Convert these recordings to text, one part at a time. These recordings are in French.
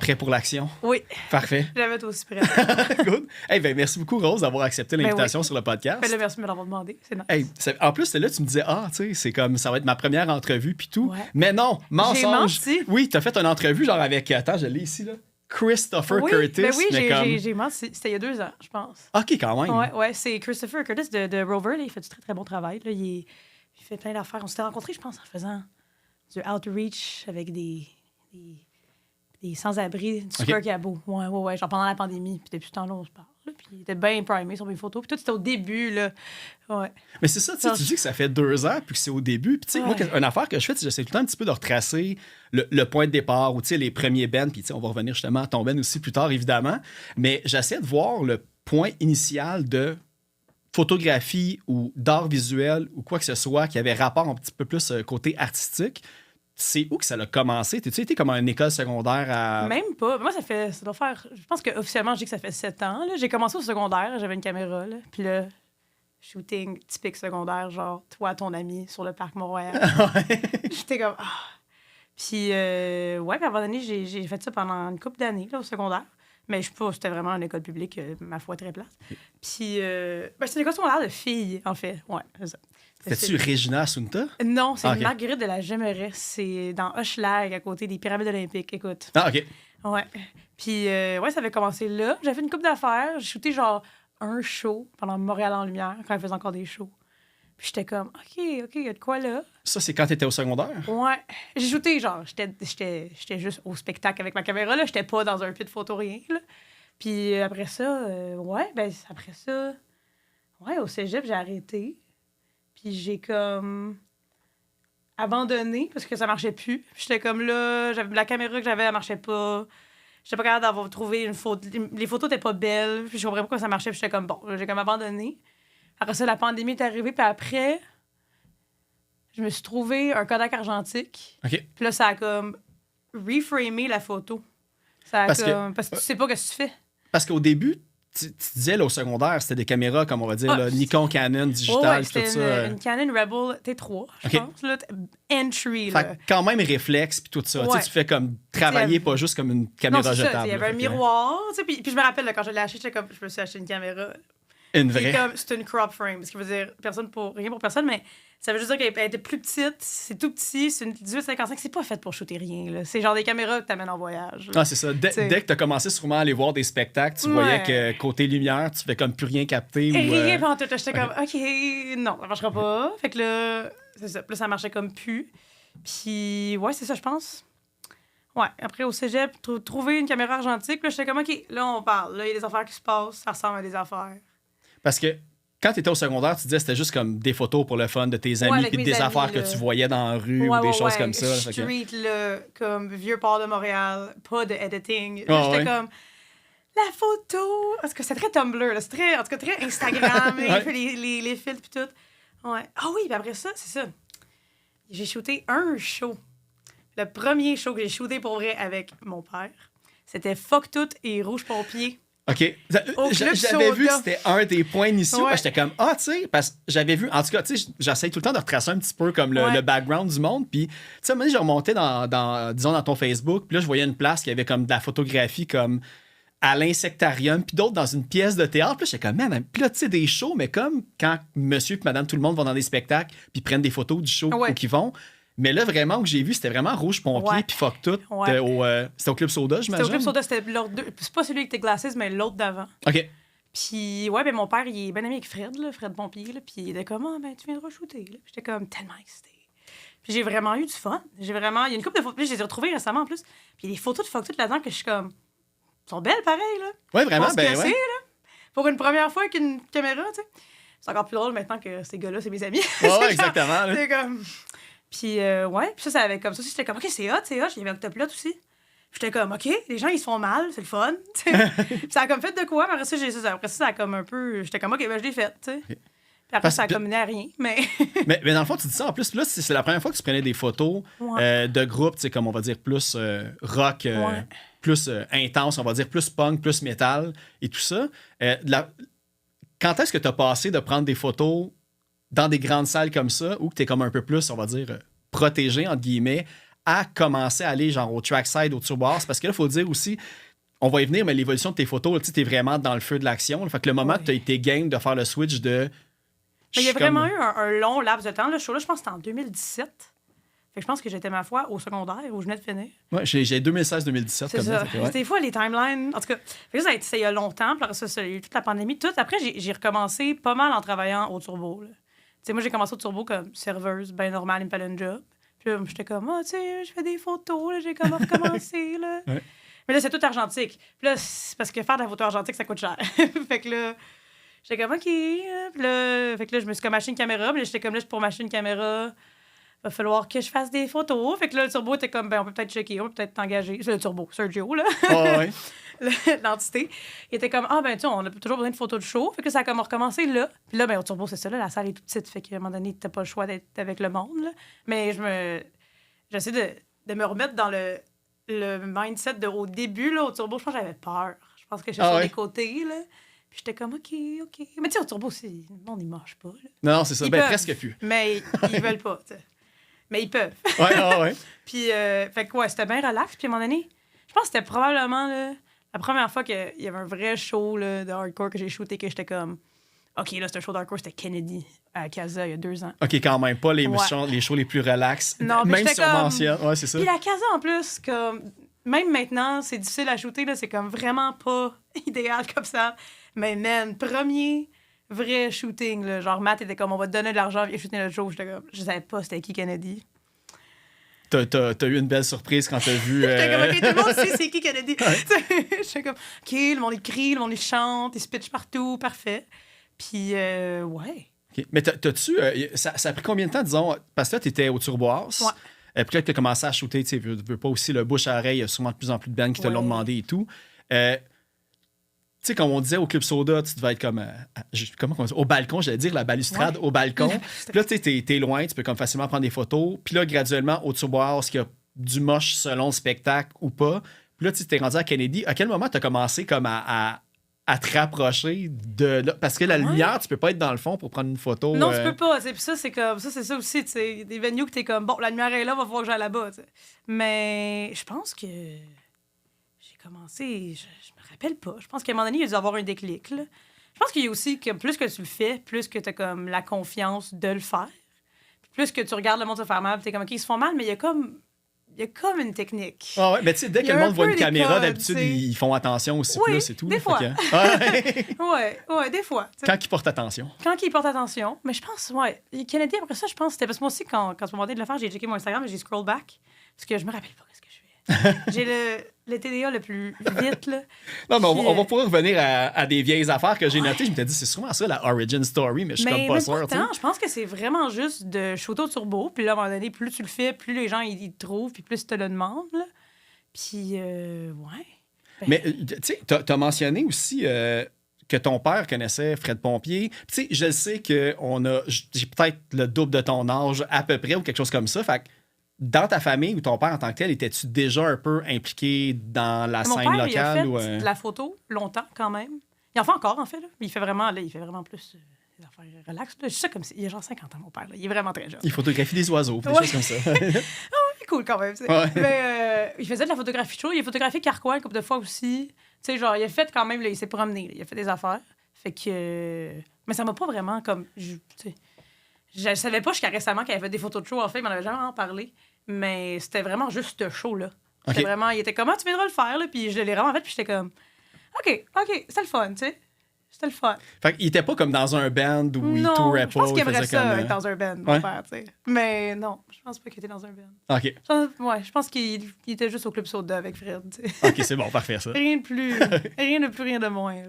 Prêt pour l'action? Oui. Parfait. J'avais aussi prêt. Good. Hey, ben, merci beaucoup, Rose, d'avoir accepté l'invitation sur le podcast. Ben là, merci de me l'avoir demandé. C'est nice. Hey, en plus, là, tu me disais, tu sais, c'est comme, ça va être ma première entrevue, puis tout. Ouais. Mais non, mensonge. J'ai menti. Oui, t'as fait une entrevue, genre avec, attends, je l'ai ici, là. Christopher Oui, Curtis. ben oui, mais j'ai menti. C'était il y a 2 ans, je pense. OK, quand même. Ouais, c'est Christopher Curtis de Rover. Là, il fait du très, très bon travail. Là, il fait plein d'affaires. On s'était rencontrés, je pense, en faisant du outreach avec des sans-abri du Chicago. Ouais. Genre pendant la pandémie. Puis depuis ce temps-là, on se parle. Là, puis il était bien primé sur mes photos. Puis tout, c'était au début, là. Ouais. Mais c'est ça, tu sais, tu dis que ça fait 2 ans puis que c'est au début. Puis tu sais, moi, une affaire que je fais, j'essaie tout le temps un petit peu de retracer le point de départ ou tu sais, les premiers bands. Puis tu sais, on va revenir justement à ton band aussi plus tard, évidemment. Mais j'essaie de voir le point initial de photographie ou d'art visuel ou quoi que ce soit qui avait rapport un petit peu plus côté artistique. C'est où que ça a commencé? T'as-tu été comme à une école secondaire à... Même pas. Moi, ça doit faire... Je pense qu'officiellement, je dis que ça fait 7 ans. Là. J'ai commencé au secondaire, j'avais une caméra. Là. Puis là, shooting typique secondaire, genre toi, ton ami, sur le parc Mont-Royal. J'étais comme... Ah. Puis, puis à un moment donné, j'ai fait ça pendant une couple d'années là, au secondaire. Mais je sais pas, c'était vraiment une école publique, ma foi, très place. Puis, c'était une école secondaire de filles, en fait. Ouais, c'est ça. C'était-tu Regina Assunta? Non, c'est Marguerite de la Gemmerais. C'est dans Hochelag, à côté des Pyramides olympiques. Écoute. Ah, OK. Ouais. Puis, ça avait commencé là. J'avais fait une couple d'affaires. J'ai shooté genre un show pendant Montréal en lumière, quand elle faisait encore des shows. Puis j'étais comme, OK, il y a de quoi là? Ça, c'est quand t'étais au secondaire? Ouais. J'ai shooté, genre, j'étais juste au spectacle avec ma caméra, là. J'étais pas dans un pit de photo, rien, là. Puis après ça, au cégep, j'ai arrêté. Puis j'ai comme abandonné parce que ça marchait plus. J'étais comme là, la caméra que j'avais, elle marchait pas. J'étais pas capable d'avoir trouvé une photo. Les photos étaient pas belles. Puis je comprenais pas pourquoi ça marchait. Puis j'étais comme, bon, j'ai comme abandonné. Après ça, la pandémie est arrivée. Puis après, je me suis trouvé un Kodak argentique. OK. Puis là, ça a comme reframé la photo. Parce que tu sais pas ce que tu fais. Parce qu'au début, tu disais là, au secondaire, c'était des caméras, comme on va dire, là, Nikon, Canon, digital, tout ça. C'était une Canon Rebel T3, je pense. Là, entry. Là. Fait quand même réflexe puis tout ça. Ouais. Tu fais comme travailler, pas juste comme une caméra jetable. Il y avait un miroir. Puis je me rappelle, là, quand je l'ai acheté, je me suis acheté une caméra. Une vraie. C'est une crop frame. Ce qui veut dire rien pour personne, mais ça veut juste dire qu'elle était plus petite. C'est tout petit. C'est une 1855. C'est pas fait pour shooter rien. Là. C'est genre des caméras que t'amènes en voyage. Ah, c'est ça. Dès que t'as commencé sûrement à aller voir des spectacles, tu voyais que côté lumière, tu fais comme plus rien capter. Rien pendant tout. J'étais comme, OK, non, ça marchera pas. Fait que là, c'est ça. Puis là, ça marchait comme plus. Puis, c'est ça, je pense. Ouais, après au cégep, trouver une caméra argentique. Puis là, j'étais comme, OK, là, on parle. Là, il y a des affaires qui se passent. Ça ressemble à des affaires. Parce que quand tu étais au secondaire, tu disais que c'était juste comme des photos pour le fun de tes amis puis des affaires que tu voyais dans la rue ou des choses comme ça. Street, là, comme vieux port de Montréal, pas de editing. J'étais comme, la photo! Parce que c'est très Tumblr, là. C'est très, en tout cas, très Instagram, les filtres puis tout. Ouais. Ah oui, puis après ça, c'est ça. J'ai shooté un show. Le premier show que j'ai shooté pour vrai avec mon père, c'était Fuck Tout et Rouge Pompier. OK. J'avais vu que c'était un des points initiaux. J'étais comme, tu sais, parce que j'avais vu, en tout cas, tu sais, j'essaie tout le temps de retracer un petit peu comme le background du monde. Puis, tu sais, à un moment donné, j'ai remonté dans ton Facebook. Puis là, je voyais une place qui avait comme de la photographie comme à l'insectarium, puis d'autres dans une pièce de théâtre. Puis là, j'étais comme, man, puis là, tu sais, des shows, mais comme quand monsieur et madame tout le monde vont dans des spectacles, puis prennent des photos du show où qu'ils vont. Mais là, vraiment, que j'ai vu, c'était vraiment Rouge Pompier puis Fuck Tout. C'était au Club Soda, j'imagine? C'était au Club Soda, c'était l'autre deux. C'est pas celui avec tes glasses, mais l'autre d'avant. OK. Puis, ben mon père, il est bien ami avec Fred, là, Fred Pompier, là, puis il était comme, tu viendras shooter, là. J'étais comme tellement excitée. Puis j'ai vraiment eu du fun. Il y a une couple de photos, puis je les ai retrouvées récemment en plus. Puis il y a des photos de Fuck Tout là-dedans que je suis comme, sont belles pareil, là. Ouais, vraiment, là. Pour une première fois avec une caméra, tu sais. C'est encore plus drôle maintenant que ces gars-là, c'est mes amis. Ouais, exactement. C'est comme... Puis, puis ça avait comme ça. J'étais comme, OK, c'est hot. Il y avait Octoplot aussi. J'étais comme, OK, les gens, ils se font mal, c'est le fun. Puis ça a comme fait de quoi, mais après ça, a comme un peu. J'étais comme, OK, je l'ai fait, tu sais. Puis après, ça a comme mené à rien, mais... mais dans le fond, tu dis ça, en plus, là, c'est la première fois que tu prenais des photos de groupe, tu sais, comme on va dire, plus rock, plus intense, on va dire, plus punk, plus métal et tout ça. Quand est-ce que tu as passé de prendre des photos dans des grandes salles comme ça, ou que tu es comme un peu plus, on va dire, protégé, entre guillemets, à commencer à aller genre au trackside, au turbo house? Parce que là, il faut dire aussi, on va y venir, mais l'évolution de tes photos, tu es vraiment dans le feu de l'action. Fait que le moment que tu as été game de faire le switch de... Mais il y a vraiment eu un long laps de temps. Le show-là, je pense que c'était en 2017. Fait que je pense que j'étais, ma foi, au secondaire, où je venais de finir. Ouais, j'ai 2016-2017 C'est comme ça. Ouais. C'était fou, les timelines. En tout cas, fait que ça a été il y a longtemps. Puis après ça, il y a eu toute la pandémie. Tout. Après, j'ai recommencé pas mal en travaillant au turbo. Tu sais, moi, j'ai commencé au turbo comme serveuse, bien normal, il me fallait un job. Puis là, j'étais comme, tu sais, je fais des photos, là, j'ai comme recommencé, là. Ouais. Mais là, c'est tout argentique. Puis là, c'est parce que faire de la photo argentique, ça coûte cher. Fait que là, j'étais comme, OK. Puis là, fait que là, je me suis comme acheté une caméra. Mais j'étais comme, là, pour m'acheter une caméra, va falloir que je fasse des photos. Fait que là, le turbo était comme, ben, on peut peut-être checker, on peut peut-être t'engager. C'est le turbo, Sergio, là. Oh, ouais. L'entité. Il était comme, ah, ben, tu sais, on a toujours besoin de photos de show. Fait que ça a comme recommencé là. Puis là, ben, au turbo, c'est ça, là, la salle est toute petite. Fait qu'à un moment donné, t'as pas le choix d'être avec le monde, là. Mais j'essaie de me remettre dans le mindset au début, là, au turbo. Je pense que j'avais peur. Je pense que j'étais sur les côtés, là. Puis j'étais comme, OK. Mais tu sais, au turbo, le monde, ils marchent pas, là. Non, c'est ça. Ils ben, peuvent, presque plus. Mais ils veulent pas, tu sais. Mais ils peuvent. Ouais. Puis, fait que, ouais, c'était bien relax. Puis, à un moment donné, je pense que c'était probablement là, la première fois qu'il y avait un vrai show là, de hardcore que j'ai shooté, que j'étais comme, OK, là, c'est un show de hardcore, c'était Kennedy à Casa il y a 2 ans. OK, quand même, pas les shows les plus relax. Non, même si on comme... mentionne. Ouais, c'est ça. Puis la Casa, en plus, comme, même maintenant, c'est difficile à shooter, là, c'est comme vraiment pas idéal comme ça. Mais, man, premier vrai shooting, là, genre, Matt était comme, on va te donner de l'argent, viens shooter notre show. J'étais comme, je savais pas c'était qui Kennedy. T'as eu une belle surprise quand t'as vu... J'étais comme, OK, tout le monde sait c'est qui Kennedy. J'étais comme, OK, le monde écrit, le monde il chante, il se pitch partout, parfait. Puis, ouais. Okay. Mais t'as-tu... ça a pris combien de temps, disons? Parce que là, t'étais au Turbo House. Ouais. Puis là, t'as commencé à shooter, tu sais, veux pas aussi le bouche à oreille, il y a sûrement de plus en plus de bands qui te l'ont demandé et tout. Tu sais, comme on disait au Club Soda, tu devais être comme... comment on dit? Au balcon, j'allais dire la balustrade, au balcon. Puis là, tu sais, t'es loin, tu peux comme facilement prendre des photos. Puis là, graduellement, au Turbo House, qu'il y a du moche selon le spectacle ou pas. Puis là, tu t'es rendu à Kennedy. À quel moment t'as commencé comme à te rapprocher de là? Parce que la lumière, tu peux pas être dans le fond pour prendre une photo. Non, tu peux pas. Puis ça, c'est comme... Ça, c'est ça aussi, tu sais. Des venues que t'es comme, bon, la lumière est là, va falloir que j'aille là-bas, t'sais. Mais je pense que... J'ai commencé... Je me rappelle pas. Je pense qu'à un moment donné, il y a dû avoir un déclic, là. Je pense qu'il y a aussi que plus que tu le fais, plus que t'as comme la confiance de le faire. Puis plus que tu regardes le monde se faire mal, puis t'es comme, OK, ils se font mal, mais il y a comme une technique. Ah ouais, mais tu sais, dès que le monde voit une caméra, d'habitude, ils font attention aussi plus et tout. Des fois. Ouais, des fois. T'sais. Quand ils portent attention. Quand ils portent attention. Mais je pense, Kennedy, après ça, je pense, c'était parce que moi aussi, quand tu m'as demandé de le faire, j'ai checké mon Instagram et j'ai scroll back. Parce que je me rappelle pas ce que je fais. J'ai le TDA le plus vite, là. Non, mais on va pouvoir revenir à des vieilles affaires que j'ai notées. Je m'étais dit, c'est sûrement ça, la origin story, mais je suis comme pas sûr. Pourtant, je pense que c'est vraiment juste de shooter au turbo. Puis là, à un moment donné, plus tu le fais, plus les gens ils te trouvent, puis plus ils te le demandent, là. Puis, Mais, tu sais, t'as mentionné aussi... que ton père connaissait Fred Pompier. Tu sais, je sais que j'ai peut-être le double de ton âge à peu près ou quelque chose comme ça. Fait que dans ta famille ou ton père en tant que tel, étais-tu déjà un peu impliqué dans la scène locale? Il a fait de la photo longtemps quand même. Il en fait encore, en fait. Là. Il fait vraiment plus des affaires relax. Là. Je sais comme il a genre 50 ans, mon père. Là. Il est vraiment très jeune. Il photographie des oiseaux, des choses comme ça. Cool quand même. Mais il faisait de la photographie de show. Il a photographié Carquois une couple de fois aussi. Tu sais, genre, il a fait quand même, là, il s'est promené. Là. Il a fait des affaires. Fait que... Mais ça m'a pas vraiment comme... Je savais pas jusqu'à récemment qu'il avait fait des photos de show. En fait, il m'en avait jamais en parlé. Mais c'était vraiment juste ce show-là. C'était vraiment... Il était comme, tu viendras le faire, là. Puis je l'ai vraiment fait. Puis j'étais comme, OK, c'était le fun, tu sais. C'était le fun. Fait qu'il était pas comme dans un band où il tourait pas. Je pense qu'il aimerait ça être dans un band, mon père, tu sais. Mais non, je pense pas qu'il était dans un band. OK. Je pense qu'il était juste au Club Soda avec Fred, tu sais. OK, c'est bon, parfait, ça. Rien de plus, rien de moins.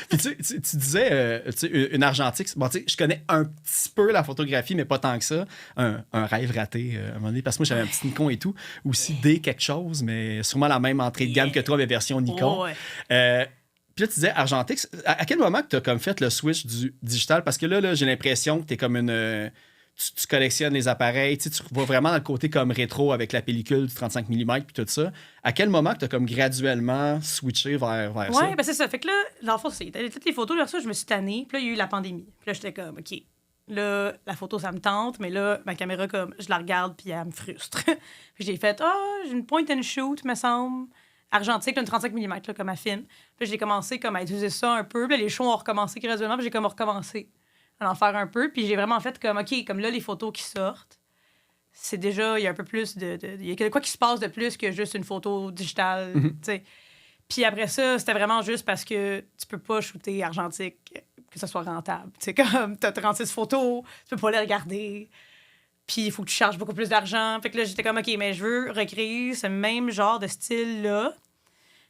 Puis tu disais, une argentique, bon, tu sais, je connais un petit peu la photographie, mais pas tant que ça. Un rêve raté, à un moment donné, parce que moi, j'avais un petit Nikon et tout. Aussi D quelque chose, mais sûrement la même entrée de gamme que toi, mais version Nikon. Puis là, tu disais Argentix. À quel moment que tu as comme fait le switch du digital? Parce que là j'ai l'impression que tu es comme une... Tu collectionnes les appareils, tu vois vraiment dans le côté comme rétro avec la pellicule du 35 mm puis tout ça. À quel moment que tu as comme graduellement switché vers ça? Oui, ben c'est ça. Fait que là, dans le fond, toutes les photos, là, ça, je me suis tannée. Puis là, il y a eu la pandémie. Puis là, j'étais comme, OK, Là, la photo, ça me tente, mais là, ma caméra, comme, je la regarde, puis elle me frustre. Puis j'ai fait, j'ai une point and shoot, me semble, argentique, une 35 mm, là, comme à film. Puis j'ai commencé comme à utiliser ça un peu. Puis là, les shows ont recommencé graduellement, puis j'ai comme recommencé à en faire un peu. Puis j'ai vraiment fait comme, OK, comme là, les photos qui sortent, c'est déjà, il y a un peu plus il y a quoi qui se passe de plus que juste une photo digitale, tu sais. Puis après ça, c'était vraiment juste parce que tu peux pas shooter argentique que ça soit rentable. Tu sais, comme t'as 36 photos, tu peux pas les regarder. Puis il faut que tu charges beaucoup plus d'argent. Fait que là, j'étais comme, OK, mais je veux recréer ce même genre de style-là.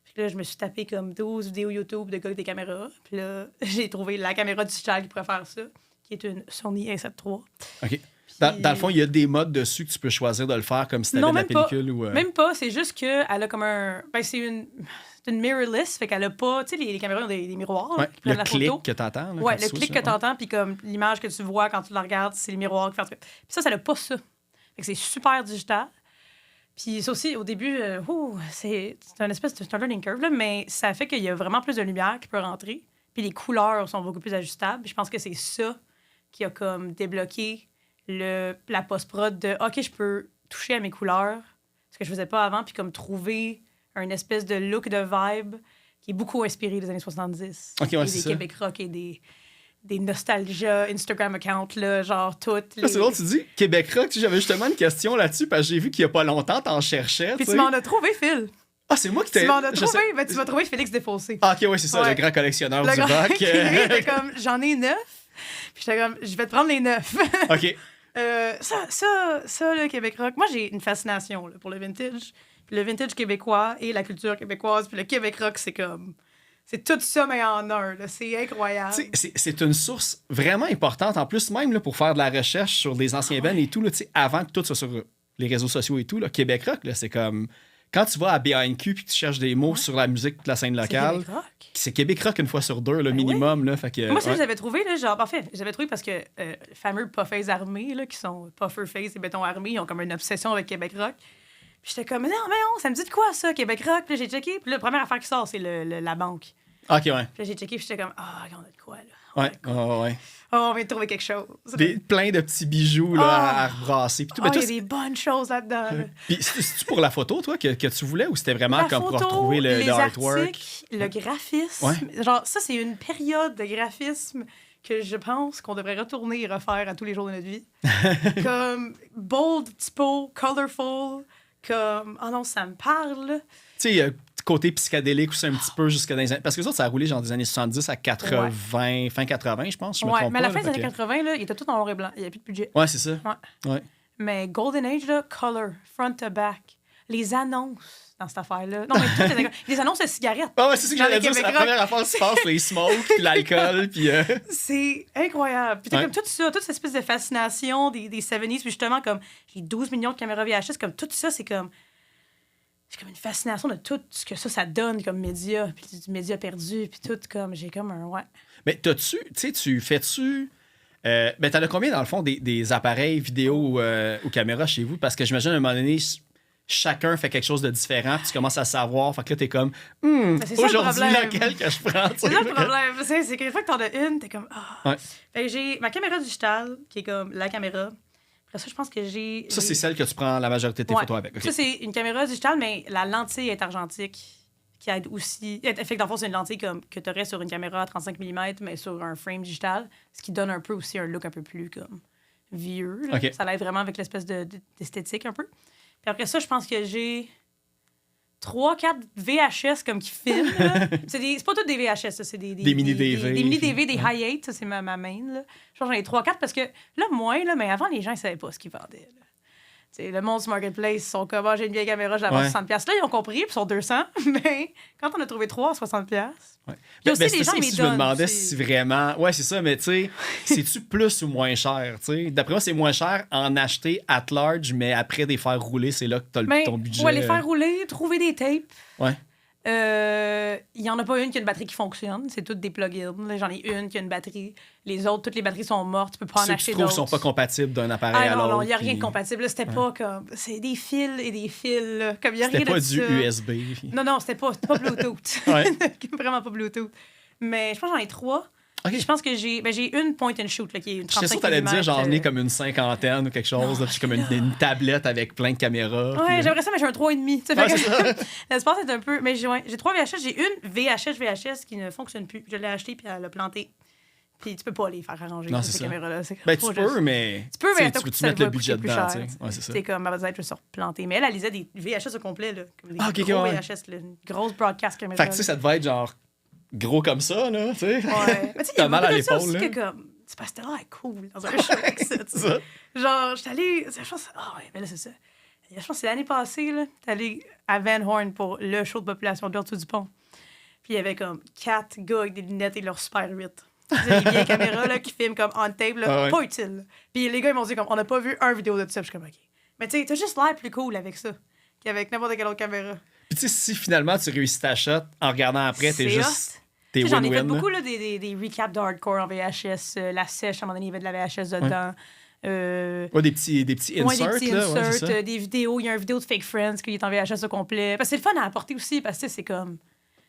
Puis là, je me suis tapé comme 12 vidéos YouTube de gars avec des caméras. Puis là, j'ai trouvé la caméra digitale qui pourrait faire ça, qui est une Sony A7 III. OK. Dans le fond, il y a des modes dessus que tu peux choisir de le faire comme si tu avais de la pellicule ou... Même pas, c'est juste qu'elle a comme un... Ben, c'est une mirrorless, fait qu'elle a pas... Tu sais, les caméras ont des miroirs ouais, qui prennent la photo. Que tu entends. Ouais, le clic que tu entends, puis comme l'image que tu vois quand tu la regardes, c'est les miroirs qui font... Puis ça n'a pas ça. Fait que c'est super digital. Puis ça aussi, au début, c'est un espèce de learning curve, là, mais ça fait qu'il y a vraiment plus de lumière qui peut rentrer. Puis les couleurs sont beaucoup plus ajustables. Puis je pense que c'est ça qui a comme débloqué la post-prod de « OK, je peux toucher à mes couleurs », ce que je faisais pas avant, puis comme trouver un espèce de look, de vibe qui est beaucoup inspiré des années 70. Okay, ouais, et des Québec rock et des nostalgia Instagram accounts, là, genre toutes les... C'est drôle, tu dis Québec rock. J'avais justement une question là-dessus, parce que j'ai vu qu'il y a pas longtemps, t'en cherchais. Puis tu m'en as trouvé, Phil. Ah, c'est moi qui t'ai... Tu m'en as trouvé, ben, tu m'as trouvé Félix Défaussé. Ah, OK, ouais, c'est ça, le grand collectionneur du rock. J'étais comme, j'en ai 9. Puis j'étais comme, je vais te prendre les 9. OK. Ça, le Québec rock, moi, j'ai une fascination là, pour le vintage. Puis le vintage québécois et la culture québécoise. Puis le Québec rock, c'est comme... C'est tout ça, mais en un. Là. C'est incroyable. C'est une source vraiment importante. En plus, même là, pour faire de la recherche sur des anciens bands et tout, là, avant que tout soit sur les réseaux sociaux et tout, là, Québec rock, là, c'est comme... Quand tu vas à BANQ puis que tu cherches des mots sur la musique de la scène locale, c'est Québec rock une fois sur deux, le minimum. Là, fait que, moi, ça, j'avais trouvé, là, genre, parfait. J'avais trouvé parce que les fameux Puffers armés, là, qui sont Puffer Face et Béton armé, ils ont comme une obsession avec Québec rock. Puis j'étais comme, non, ça me dit de quoi, ça, Québec rock? Puis là, j'ai checké. Puis la première affaire qui sort, c'est la banque. OK, ouais. Puis là, j'ai checké, puis j'étais comme, on a de quoi, là? Ouais. On vient de trouver quelque chose. Plein de petits bijoux là, à rebrasser. Il y a des bonnes choses là-dedans. Là. Puis c'est-tu pour la photo, toi, que tu voulais, ou c'était vraiment comme photo, pour retrouver le artwork? Articles, le graphisme. Ouais. Genre, ça, c'est une période de graphisme que je pense qu'on devrait retourner et refaire à tous les jours de notre vie. Comme bold, typo, colorful, comme... Oh non, ça me parle. Tu sais, côté psychédélique aussi un petit peu jusqu'à dans les années... Parce que ça a roulé genre des années 70 à 80, fin 80, je pense, je me trompe mais pas. à la fin des années 80, là, il était tout en noir et blanc. Il n'y avait plus de budget. Ouais, c'est ça. Ouais. Mais Golden Age, là, color, front to back. Les annonces dans cette affaire-là. Non, mais toutes les annonces de cigarettes. Ah ouais, c'est ce que j'allais dire. C'est la première affaire qui se passe, les smokes, puis l'alcool, puis... C'est incroyable. Puis t'as comme tout ça, toute cette espèce de fascination des 70s, puis justement, comme j'ai 12 millions de caméras VHS, comme tout ça, c'est comme une fascination de tout ce que ça donne comme média, puis du média perdu, puis tout comme, j'ai comme un... Ouais. Mais tu fais-tu... ben t'en as combien, dans le fond, des appareils vidéo ou caméras chez vous? Parce que j'imagine, à un moment donné, chacun fait quelque chose de différent, puis tu commences à savoir. Fait que là, t'es comme, aujourd'hui, laquelle que je prends? C'est ça le problème. C'est qu'une fois que t'en as une, t'es comme, Ouais. Fait que j'ai ma caméra digitale, qui est comme la caméra. Après ça, je pense que j'ai... Ça, c'est celle que tu prends la majorité de tes photos avec. Okay. Ça, c'est une caméra digitale, mais la lentille est argentique, qui aide aussi... Fait que dans le fond, c'est une lentille comme, que tu aurais sur une caméra à 35 mm, mais sur un frame digital, ce qui donne un peu aussi un look un peu plus comme vieux. Okay. Ça l'aide vraiment avec l'espèce d'esthétique un peu. Puis après ça, je pense que j'ai 3-4 VHS comme qui filment. C'est pas toutes des VHS, ça, c'est des mini-DV. Des mini-DV, des high-8, ça, c'est ma main. Là. Je pense que j'en ai 3-4 parce que là, moins, là, mais avant, les gens ne savaient pas ce qu'ils vendaient. Là. T'sais, le monde du marketplace, ils sont comme, j'ai une vieille caméra, je la vends 60$. Là, ils ont compris, puis ils sont 200. Mais quand on a trouvé 3 à 60$, il y a aussi des gens qui me donnent. Je me demandais si vraiment... Ouais, c'est ça, mais tu sais, c'est-tu plus ou moins cher? T'sais? D'après moi, c'est moins cher en acheter at large, mais après des faire rouler, c'est là que t'as ton budget. Ouais, les faire rouler, trouver des tapes. Ouais. Il n'y en a pas une qui a une batterie qui fonctionne. C'est toutes des plugins. Là, j'en ai une qui a une batterie. Les autres, toutes les batteries sont mortes. Tu peux pas en acheter d'autres. Ceux qui sont pas compatibles d'un appareil à l'autre. Non, il n'y a rien de compatible. C'était pas comme... C'est des fils et des fils. Là. Comme y a c'était rien pas de du ça. USB. Non, c'était pas Bluetooth. Vraiment pas Bluetooth. Mais je pense que j'en ai 3. Okay. Je pense que j'ai une point and shoot là, qui est une 35 Je sais sûr que t'allais mm. dire j'en ai comme une cinquantaine ou quelque chose. Là, puis comme une tablette avec plein de caméras. Ouais, puis... j'aimerais ça, mais j'ai un 3,5. Ouais, c'est ça. L'espace est un peu... Mais j'ai 3 VHS. J'ai une VHS qui ne fonctionne plus. Je l'ai achetée puis elle a planté. Puis tu peux pas les faire arranger non, ces caméras-là. Ben, tu peux, mais... Tu peux, mais tu veux mettre le budget dedans, tu sais. Ouais, c'est ça. C'est comme, elle va être planté. Mais elle lisait des VHS au complet, là. Comme des gros VHS, là, une grosse broadcast caméra. Fait que tu sais, ça devait être genre gros comme ça, là, tu sais. Ouais. Mais tu sais, t'as mal à l'épaule, là. C'est parce que c'était là cool dans un show avec ça, tu sais. Genre, j'étais allée... Je pense... Ah ouais, mais là, c'est ça. Je pense que c'est l'année passée, là. J'étais allée à Van Horn pour le show de population de l'Ordre du Pont. Puis il y avait comme 4 gars avec des lunettes et leur Super 8. Des vieilles caméras là, qui filment comme on tape, là, pas utile. Puis les gars, ils m'ont dit comme, on n'a pas vu un vidéo de ça. Je suis comme, OK. Mais tu sais, t'as juste l'air plus cool avec ça qu'avec n'importe quelle autre caméra. Puis tu sais, si finalement tu réussis ta shot, en regardant après, t'es juste... T'es j'en ai fait win-win. beaucoup là, des recaps de hardcore en VHS. La sèche, à un moment donné, il y avait de la VHS dedans. Des petits inserts. Des petits inserts, des vidéos. Il y a une vidéo de Fake Friends qui est en VHS au complet. Parce que c'est le fun à apporter aussi, parce que c'est comme...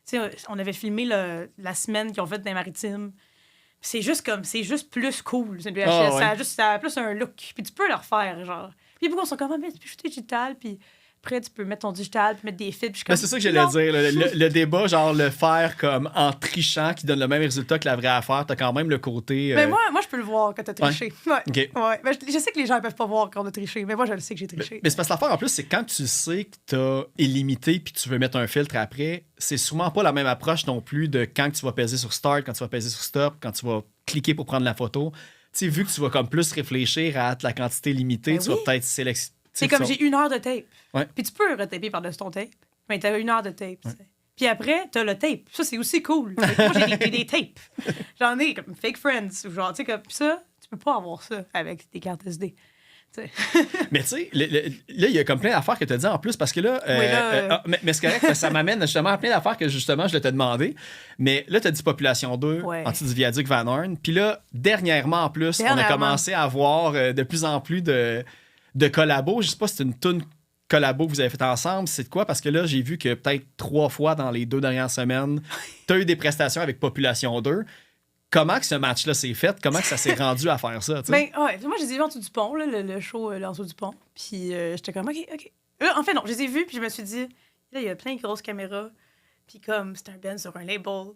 Tu sais, on avait filmé la semaine qu'ils ont fait dans les Maritimes. C'est juste plus cool, c'est une VHS. Ça a plus un look. Puis tu peux le refaire, genre. Puis beaucoup sont comme, mais tu peux shooter digital, puis après, tu peux mettre ton digital, puis mettre des fils. Puis c'est ça que j'allais dire. Le débat, genre, le faire comme en trichant, qui donne le même résultat que la vraie affaire, t'as quand même le côté... Mais moi, je peux le voir quand t'as triché. Ouais. Okay. Ouais. Mais je sais que les gens ne peuvent pas voir quand on a triché, mais moi, je le sais que j'ai triché. Mais c'est parce que l'affaire, en plus, c'est quand tu sais que t'as illimité puis tu veux mettre un filtre après, c'est souvent pas la même approche non plus de quand tu vas peser sur Start, quand tu vas peser sur Stop, quand tu vas cliquer pour prendre la photo. Tu sais, vu que tu vas comme plus réfléchir à la quantité limitée, tu vas peut-être sélectionner... C'est comme j'ai 1 heure de tape. Ouais. Puis tu peux retaper par-dessus ton tape, mais t'as 1 heure de tape. Ouais. Puis après, t'as le tape. Ça, c'est aussi cool. Moi, j'ai des tapes. J'en ai comme Fake Friends. Genre, tu sais, comme ça, tu peux pas avoir ça avec des cartes SD. Mais tu sais, là, il y a comme plein d'affaires que tu as dit en plus, parce que là... mais c'est correct, ça m'amène justement à plein d'affaires que justement, je l'ai demandé. Mais là, tu as dit Population 2, en dessous du viaduc Van Horn. Puis là, dernièrement, en plus, on a commencé à avoir de plus en plus de collabos. Je sais pas si c'est une toune collabo que vous avez fait ensemble. C'est de quoi? Parce que là, j'ai vu que peut-être 3 fois dans les 2 dernières semaines, tu as eu des prestations avec Population 2. Comment que ce match-là s'est fait? Comment que ça s'est rendu à faire ça? Ben, ouais, moi, je les ai vus en dessous du pont, là, le show en dessous du pont. Puis j'étais comme, OK. En fait, non, je les ai vus, puis je me suis dit, là, il y a plein de grosses caméras. Puis comme c'est un band sur un label,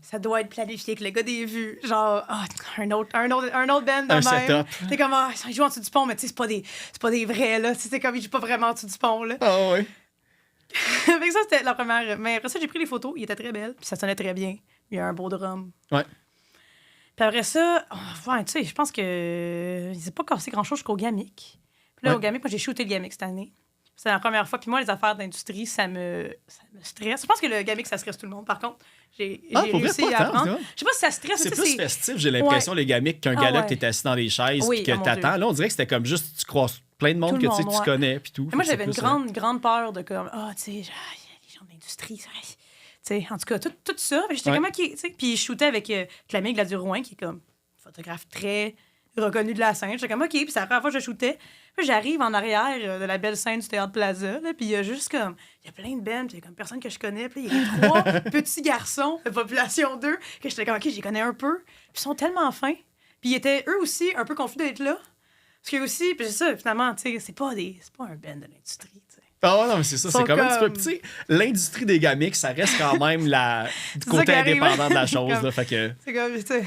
ça doit être planifié que le gars des vues, genre, un autre band de même. Setup. T'es comme, ils jouent en dessous du pont, mais tu sais, c'est pas des vrais, là. C'est comme, ils jouent pas vraiment en dessous du pont, là. Ah ouais. Fait que ça, c'était la première. Mais après ça, j'ai pris les photos, il était très belle, puis ça sonnait très bien. Il y a un beau drum. Ouais. Puis après ça, tu sais, je pense que il s'est pas cassé grand-chose jusqu'au Gamic. Puis là, au Gamic, moi, j'ai shooté le Gamic cette année. C'est la première fois. Puis moi, les affaires d'industrie, ça me stresse. Je pense que le Gamic, ça stresse tout le monde. Par contre, j'ai réussi à apprendre. Je sais pas si ça stresse. C'est plus festif, j'ai l'impression, les Gamics, qu'un gala que t'es assis dans les chaises puis que t'attends. Là, on dirait que c'était comme juste, tu croises plein de monde que tu connais puis tout. Moi, j'avais une grande peur de comme, tu sais, les gens d'industrie, ça... T'sais, en tout cas, tout ça. J'étais comme, OK. Puis je shootais avec Clamé Gladurouin, qui est comme photographe très reconnu de la scène. J'étais comme, OK. Puis c'est la première fois que je shootais. Puis j'arrive en arrière de la belle scène du Théâtre Plaza. Puis il y a juste comme, il y a plein de bands. Puis il y a comme personne que je connais. Puis il y a les 3 petits garçons de Population 2 que j'étais comme, OK, j'y connais un peu. Puis ils sont tellement fins. Puis ils étaient eux aussi un peu confus d'être là. Parce que aussi, puis c'est ça, finalement, tu sais, c'est pas un band de l'industrie. Ah non, mais c'est ça, c'est quand même un petit peu... Tu sais, l'industrie des gamics, ça reste quand même du côté indépendant de la chose. Comme, là, fait que... C'est comme, tu sais...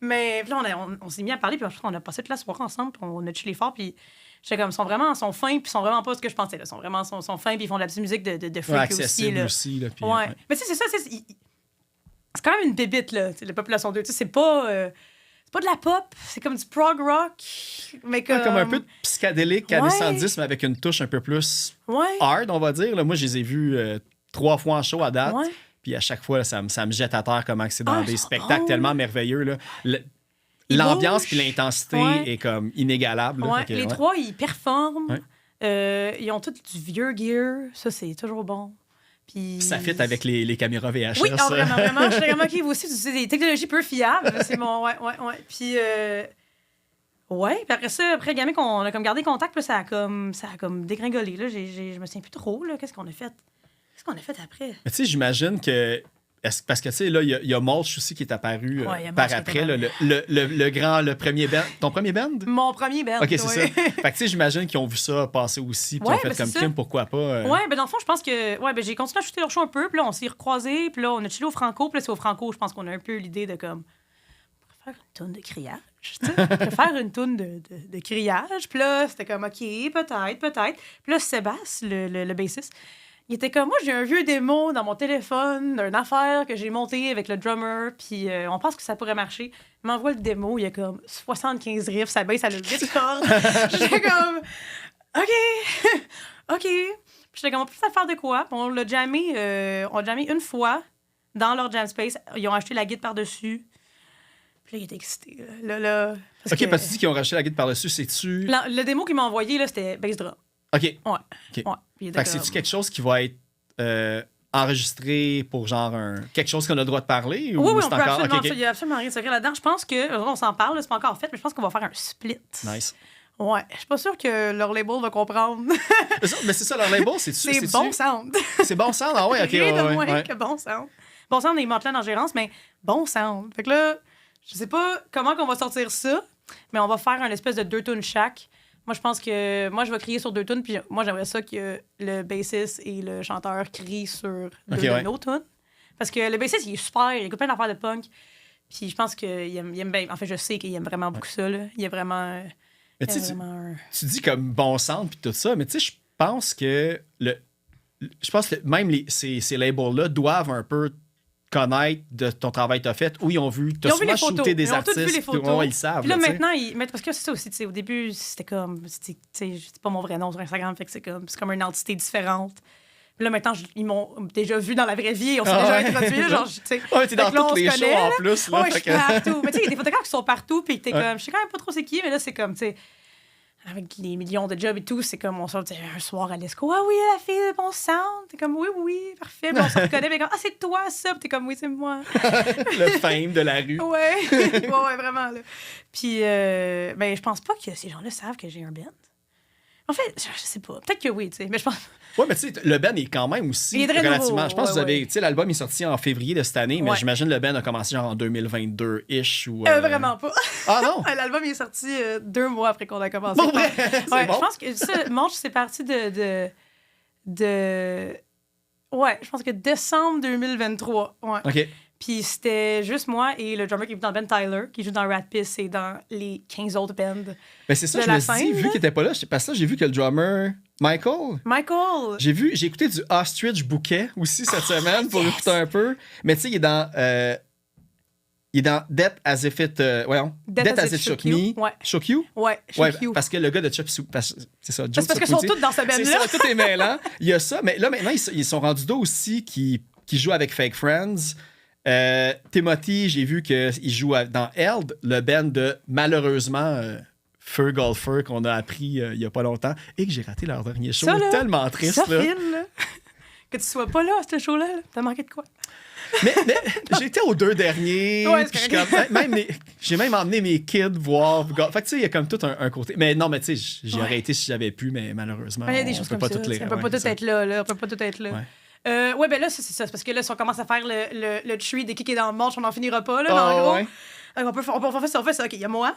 Mais là, on s'est mis à parler, puis on a passé toute la soirée ensemble, puis on a chillé fort, puis j'étais comme, ils sont fins, puis ils sont vraiment pas ce que je pensais. Là. Ils sont fins, puis ils font de la petite musique de freak accessible aussi. Là, puis, ouais. Mais tu sais, c'est ça, c'est quand même une bébite, là, la Population 2. Tu sais, c'est pas de la pop, c'est comme du prog rock, mais comme... comme un peu de psychédélique années 110, mais avec une touche un peu plus hard, on va dire. Là, moi, je les ai vus 3 fois en show à date. Ouais. Puis à chaque fois, là, ça me jette à terre comment c'est dans des spectacles tellement merveilleux. Là. L'ambiance puis l'intensité est comme inégalable. Là, les 3, ils performent. Ils ont tous du vieux gear. Ça, c'est toujours bon. Puis ça fit avec les caméras VHS. Oui, vraiment. Je suis vraiment OK, vous aussi, vous utilisez des technologies peu fiables. C'est bon, ouais. Puis, puis après ça, après Gamic, on a comme gardé contact, puis ça a comme dégringolé. Là. Je me souviens plus trop, là. Qu'est-ce qu'on a fait après? Mais tu sais, j'imagine que parce que, tu sais, là, il y a Mulch aussi qui est apparu par après, là, le premier band. Ton premier band? Mon premier band, OK, c'est ça. Fait que, tu sais, j'imagine qu'ils ont vu ça passer aussi, puis ils ont fait comme Kim, pourquoi pas. Ouais, ben dans le fond, je pense que... Ouais, ben j'ai continué à shooter leur show un peu, puis là, on s'est recroisés, puis là, on a chillé au Franco, puis là, c'est au Franco, je pense qu'on a un peu l'idée de, comme... On va faire une toune de criage, tu sais. On va faire une toune de criage, puis là, c'était comme, OK, peut-être. Puis là, Sébastien, le bassiste, il était comme, moi, j'ai un vieux démo dans mon téléphone d'une affaire que j'ai montée avec le drummer, puis on pense que ça pourrait marcher. Il m'envoie le démo, il y a comme 75 riffs, ça baisse à le 8 cordes. J'étais comme, OK. Puis j'étais comme, on peut faire de quoi? On l'a jammé, une fois dans leur jam space. Ils ont acheté la guide par-dessus. Puis là, il était excité. Parce que tu dis qu'ils ont racheté la guide par-dessus, c'est-tu... Le démo qu'il m'a envoyé, là, c'était bass drum. OK. Ouais. Okay. Ouais. Fait que c'est-tu quelque chose qui va être enregistré pour genre quelque chose qu'on a le droit de parler? Oui, ou on c'est peut encore... absolument, okay. Il n'y a absolument rien de secret là-dedans. Je pense que, on s'en parle, c'est pas encore fait, mais je pense qu'on va faire un split. Nice. Ouais, je suis pas sûre que leur label va comprendre. Mais c'est ça, leur label, c'est-tu? C'est Bon Sound. C'est Bon Sound? Ah ouais, OK. Rien de moins que Bon Sound. Bon Sound est Montland en gérance, mais Bon Sound. Fait que là, je sais pas comment qu'on va sortir ça, mais on va faire un espèce de 2 tunes chaque. Moi, je pense que... Moi, je vais crier sur 2 tunes, puis moi, j'aimerais ça que le bassiste et le chanteur crient sur 2 de nos tunes. Parce que le bassiste, il est super, il écoute plein d'affaires de punk, puis je pense qu'il aime bien... En fait, je sais qu'il aime vraiment beaucoup ça, là. Il est vraiment... Mais tu dis comme Bon Sound puis tout ça, mais tu sais, je pense que même ces labels-là doivent un peu connaître de ton travail que tu as fait, où ils ont vu, tu as souvent shooté des artistes, ils ont tous vu les photos. Ils le savent. Puis là, maintenant, parce que c'est ça aussi, au début, c'était comme, c'est pas mon vrai nom sur Instagram, fait que c'est comme une entité différente. Puis là, maintenant, ils m'ont déjà vu dans la vraie vie, on s'est déjà introduits, genre, tu sais. Ouais, t'es dans tous les shows en plus. Ouais, je suis partout. Mais tu sais, il y a des photographes qui sont partout, puis t'es comme, je sais quand même pas trop c'est qui, mais là, c'est comme, tu sais, avec les millions de jobs et tout, c'est comme on sort un soir à l'ESCO. Ah oui, la fille de Bon Sound. T'es comme, oui, parfait. Puis on se reconnaît, mais comme, ah, c'est toi ça. Puis t'es comme, oui, c'est moi. Le fame de la rue. ouais, vraiment. Là. Puis, ben, je pense pas que ces gens-là savent que j'ai un band. En fait, je sais pas. Peut-être que oui, tu sais, mais je pense. Ouais, mais tu sais, le band est quand même aussi il est très relativement. Nouveau. Je pense que vous avez. Tu sais, l'album est sorti en février de cette année, mais j'imagine le band a commencé genre en 2022-ish ou. Vraiment pas. Ah non? L'album est sorti 2 mois après qu'on a commencé. Bon, vrai? Je pense que ça, Monch, c'est parti de. Ouais, je pense que décembre 2023. Ouais. OK. Puis c'était juste moi et le drummer qui est dans le band Tyler, qui joue dans Rat Piss et dans les 15 autres bands. Ben c'est ça, je me suis dit, vu qu'il était pas là, parce que là, j'ai vu que le drummer, Michael. J'ai écouté du Ostrich Bouquet aussi cette semaine pour écouter un peu. Mais tu sais, il est dans Death as If It. Death as It Shook Me. Ouais. Shook You? Ouais, Shook You. Parce que le gars de Chop Suey. C'est ça, c'est parce qu'ils sont tous dans cette band-là. C'est ça, tout est mêlant. Il y a ça, mais là, maintenant, ils sont rendus d'autres aussi qui jouent avec Fake Friends. Timothy, j'ai vu qu'il joue dans Held, le band de malheureusement Feu Golfer qu'on a appris il y a pas longtemps et que j'ai raté leur dernier show. Ça, là, tellement triste. Ça file, là. Que tu sois pas là à ce show-là, t'as manqué de quoi? Mais j'étais aux 2 derniers. Ouais, j'ai même emmené mes kids voir. Fait que tu sais, il y a comme tout un côté. Mais non, mais tu sais, j'y aurais été si j'avais pu, mais malheureusement, il y a des choses comme ça. On peut pas tout être là. On peut pas tout être là. Ouais, ben là, c'est ça. C'est parce que là, si on commence à faire le tree des kicks dans le match, on n'en finira pas, là, en gros. Ouais. On fait ça. OK, il y a moi.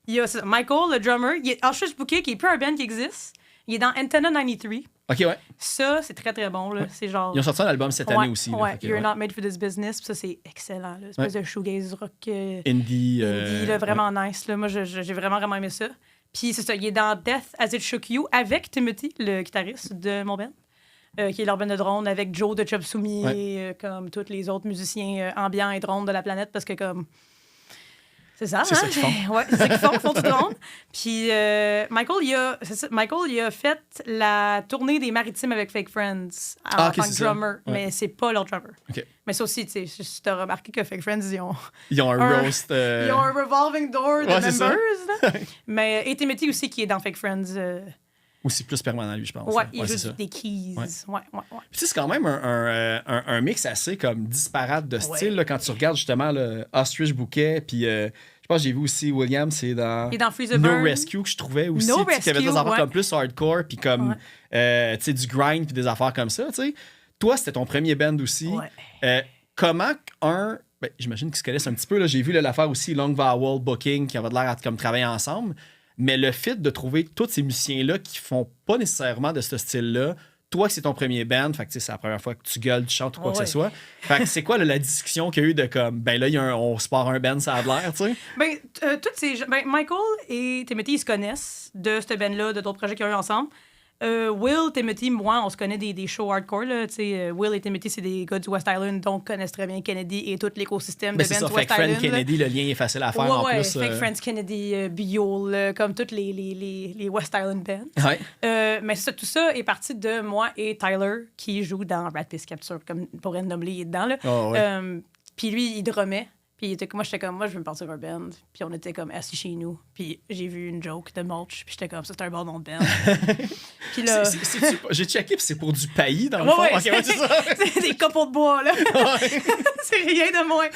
Il y a Michael, le drummer. Il y a Ostrich Bouquet, qui est plus un band qui existe. Il est dans Antenna 93. OK, ouais. Ça, c'est très, très bon, là. Ouais. C'est genre... Ils ont sorti un album cette année aussi. Ouais, You're Not Made for This Business. Ça, c'est excellent, là. Espèce de shoegaze rock... Indie, là, vraiment nice, là. Moi, j'ai vraiment, vraiment aimé ça. Puis, c'est ça. Il est dans Death As It Shook You avec Timothy, le guitariste de mon band. Qui est leur band de drone avec Joe de Chop Suey et comme tous les autres musiciens ambiants et drones de la planète parce que comme c'est ça, c'est ça qu'ils font. Ouais, c'est ça qu'ils font, ils font du drone. Puis Michael, il a fait la tournée des Maritimes avec Fake Friends en tant que drummer, mais c'est pas leur drummer. Okay. Mais ça aussi, tu sais, tu as remarqué que Fake Friends, ils ont un roast. Ils ont un revolving door de members. Mais et Timothy aussi qui est dans Fake Friends. Aussi plus permanent, lui, je pense. Ouais, il joue des keys. Ouais. Puis c'est quand même un mix assez comme disparate de style là, quand tu regardes justement le Ostrich Bouquet. Puis je pense que j'ai vu aussi William, c'est dans No Rescue que je trouvais aussi. Qui avait des affaires comme plus hardcore, puis comme tu sais, du grind, puis des affaires comme ça. T'sais. Toi, c'était ton premier band aussi. comment j'imagine qu'ils se connaissent un petit peu. Là. J'ai vu là, l'affaire aussi Long Vowel Booking qui avait l'air de comme travailler ensemble. Mais le fait de trouver tous ces musiciens-là qui font pas nécessairement de ce style-là, toi que c'est ton premier band, fait que c'est la première fois que tu gueules, tu chantes ou quoi que ce soit. Fait que c'est quoi la discussion qu'il y a eu de comme, ben là, on se part un band, ça a l'air, tu sais? Michael et Timothy, ils se connaissent de ce band-là, de d'autres projets qu'ils ont eu ensemble. Will, Timothy, moi, on se connaît des shows hardcore. Là, Will et Timothy, c'est des gars du West Island, donc connaissent très bien Kennedy et tout l'écosystème de bands du West Island. Friend Kennedy, le lien est facile à faire en plus. Fait Friends Kennedy, Biol, comme toutes les West Island bands. Ouais. Mais tout ça est parti de moi et Tyler, qui joue dans Rat Piss Capture, comme pour nommer, il est dedans. Puis lui, il drummait. Puis moi, j'étais comme, moi, je veux me partir un band. Puis on était comme assis chez nous. Puis j'ai vu une joke de Mulch. Puis j'étais comme, ça, c'est un bon nom de band. Puis là... j'ai checké, puis c'est pour du paillis, dans le fond. C'est ça. C'est des copeaux de bois, là. C'est rien de moins.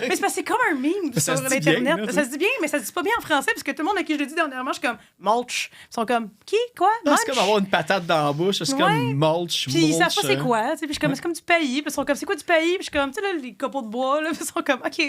Mais c'est parce que c'est comme un meme sur l'Internet. Bien, ça se dit bien, mais ça se dit pas bien en français. Parce que tout le monde à qui je le dis dernièrement, je suis comme, Mulch. Ils sont comme, qui? Quoi? C'est comme avoir une patate dans la bouche. C'est comme Mulch. Puis ils savent pas c'est quoi. Puis je suis comme, c'est comme du paillis. Puis ils sont comme, c'est quoi du paillis? Puis je suis comme, tu sais, les copeaux de bois, là. Puis ils sont comme, OK.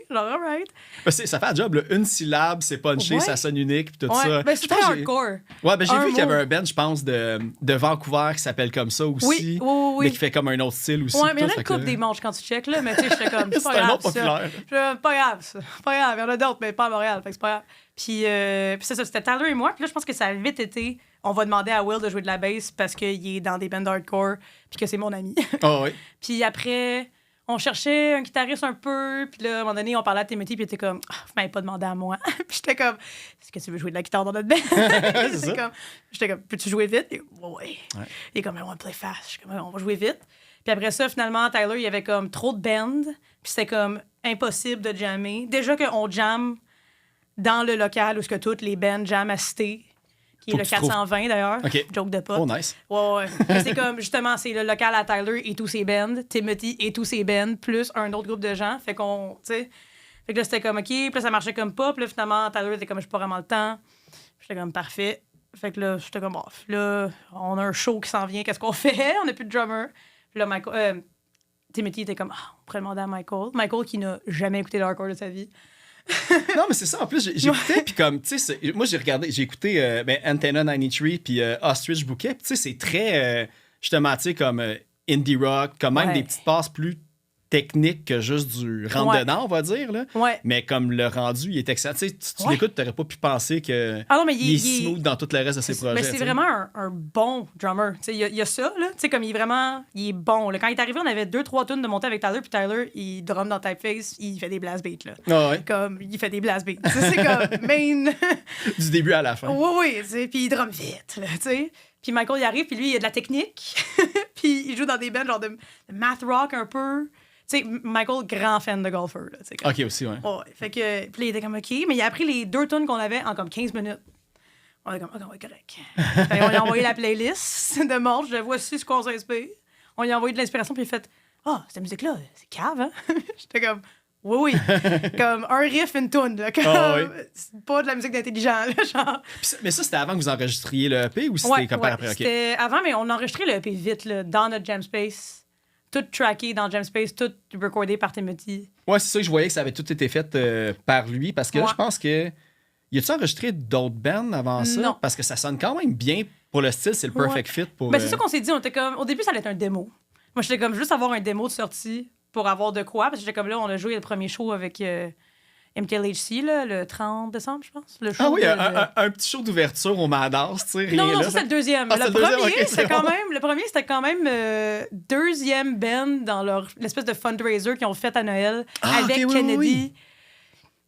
Genre, alright. Ça fait un job, là. Une syllabe, c'est punché, ça sonne unique, puis tout ça. Ben, c'est très hardcore. Ouais, ben j'ai vu qu'il y avait un band, je pense, de Vancouver qui s'appelle comme ça aussi. Oui. Mais qui fait comme un autre style aussi. Ouais, mais il y en a une couple des manches quand tu check, là. Mais tu sais, j'étais comme, c'est pas grave. C'est un nom populaire. Pas grave, ça. Pas grave. Il y en a d'autres, mais pas à Montréal. Fait que c'est pas grave. Puis c'est ça, c'était Tyler et moi. Puis là, je pense que ça a vite été. On va demander à Will de jouer de la bass parce qu'il est dans des bands hardcore, puis que c'est mon ami. Oh, oui. Puis après. On cherchait un guitariste un peu, puis là, à un moment donné, on parlait à Timothy, puis il était comme, vous m'avez pas demandé à moi. Puis j'étais comme, est-ce que tu veux jouer de la guitare dans notre band? J'étais comme, peux-tu jouer vite? Et, ouais. Il est comme, I want to play fast. Je suis comme, on va jouer vite. Puis après ça, finalement, Tyler, il y avait comme trop de bands, puis c'était comme impossible de jammer. Déjà qu'on jamme dans le local où ce que toutes les bands jamment à Cité, qui est le 420 d'ailleurs. Okay. Joke de pote. Oh, nice. Ouais. C'est comme, justement, c'est le local à Tyler et tous ses bands, Timothy et tous ses bands, plus un autre groupe de gens. Fait qu'on, tu sais. Fait que là, c'était comme, OK. Puis là, ça marchait comme pas. Puis là, finalement, Tyler était comme, j'ai pas vraiment le temps. J'étais comme, parfait. Fait que là, j'étais comme, off. Là, on a un show qui s'en vient. Qu'est-ce qu'on fait? On n'a plus de drummer. Puis là, Timothy était comme, on pourrait demander à Michael. Michael qui n'a jamais écouté le hardcore de sa vie. Non, mais c'est ça. En plus, j'écoutais, puis comme, tu sais, moi, j'ai écouté Antenna 93 puis Ostrich Bouquet. Puis, tu sais, c'est très, justement, tu sais, comme indie rock, comme même des petites passes plus techniques que juste du rentre-dedans, on va dire. Là. Ouais. Mais comme le rendu, il est excellent. Tu sais, tu l'écoutes, tu n'aurais pas pu penser qu'il est smooth dans tout le reste de ses projets. Mais c'est vraiment un bon drummer. Il y a ça, là. Tu sais, comme il est bon. Là. Quand il est arrivé, on avait 2-3 tunes de monter avec Tyler, puis Tyler, il drum dans Typeface, il fait des blast beats, là. Ah ouais. Comme, il fait des blast beats. C'est comme main... Du début à la fin. Oui, puis il drum vite, là, tu sais. Puis Michael, il arrive, puis lui, il a de la technique. Puis il joue dans des bands genre de math rock un peu. Tu sais, Michael, grand fan de golfer. Là, comme... OK, aussi, ouais. Fait que, puis il était comme OK, mais il a pris les 2 tunes qu'on avait en comme 15 minutes. On était comme OK, ouais, correct. On lui a envoyé la playlist de Mulch, de voici ce qu'on s'inspire. On lui a envoyé de l'inspiration, puis il a fait cette musique-là, c'est cave, hein? J'étais comme oui. Comme un riff, une tune. Là, comme, c'est pas de la musique d'intelligent. Là, genre. Mais ça, c'était avant que vous enregistriez le EP ou c'était comme après? C'était avant, mais on enregistrait le EP vite, là, dans notre jam space. Tout tracké dans Jam Space, tout recordé par Timothy. Ouais, c'est ça que je voyais que ça avait tout été fait par lui. Parce que là, je pense que. Y a-tu enregistré d'autres bands avant ça? Non. Parce que ça sonne quand même bien pour le style, c'est le perfect fit pour. Ben, c'est ça qu'on s'est dit. On était comme. Au début, ça allait être un démo. Moi, j'étais comme juste avoir un démo de sortie pour avoir de quoi. Parce que j'étais comme là, on a joué le premier show avec MTLHC, là, le 30 décembre, je pense. Le show un petit show d'ouverture au Madass, tu sais, rien Non, là. ça, c'est le deuxième. Le premier, c'était quand même deuxième band dans l'espèce de fundraiser qu'ils ont fait à Noël avec Kennedy. Oui.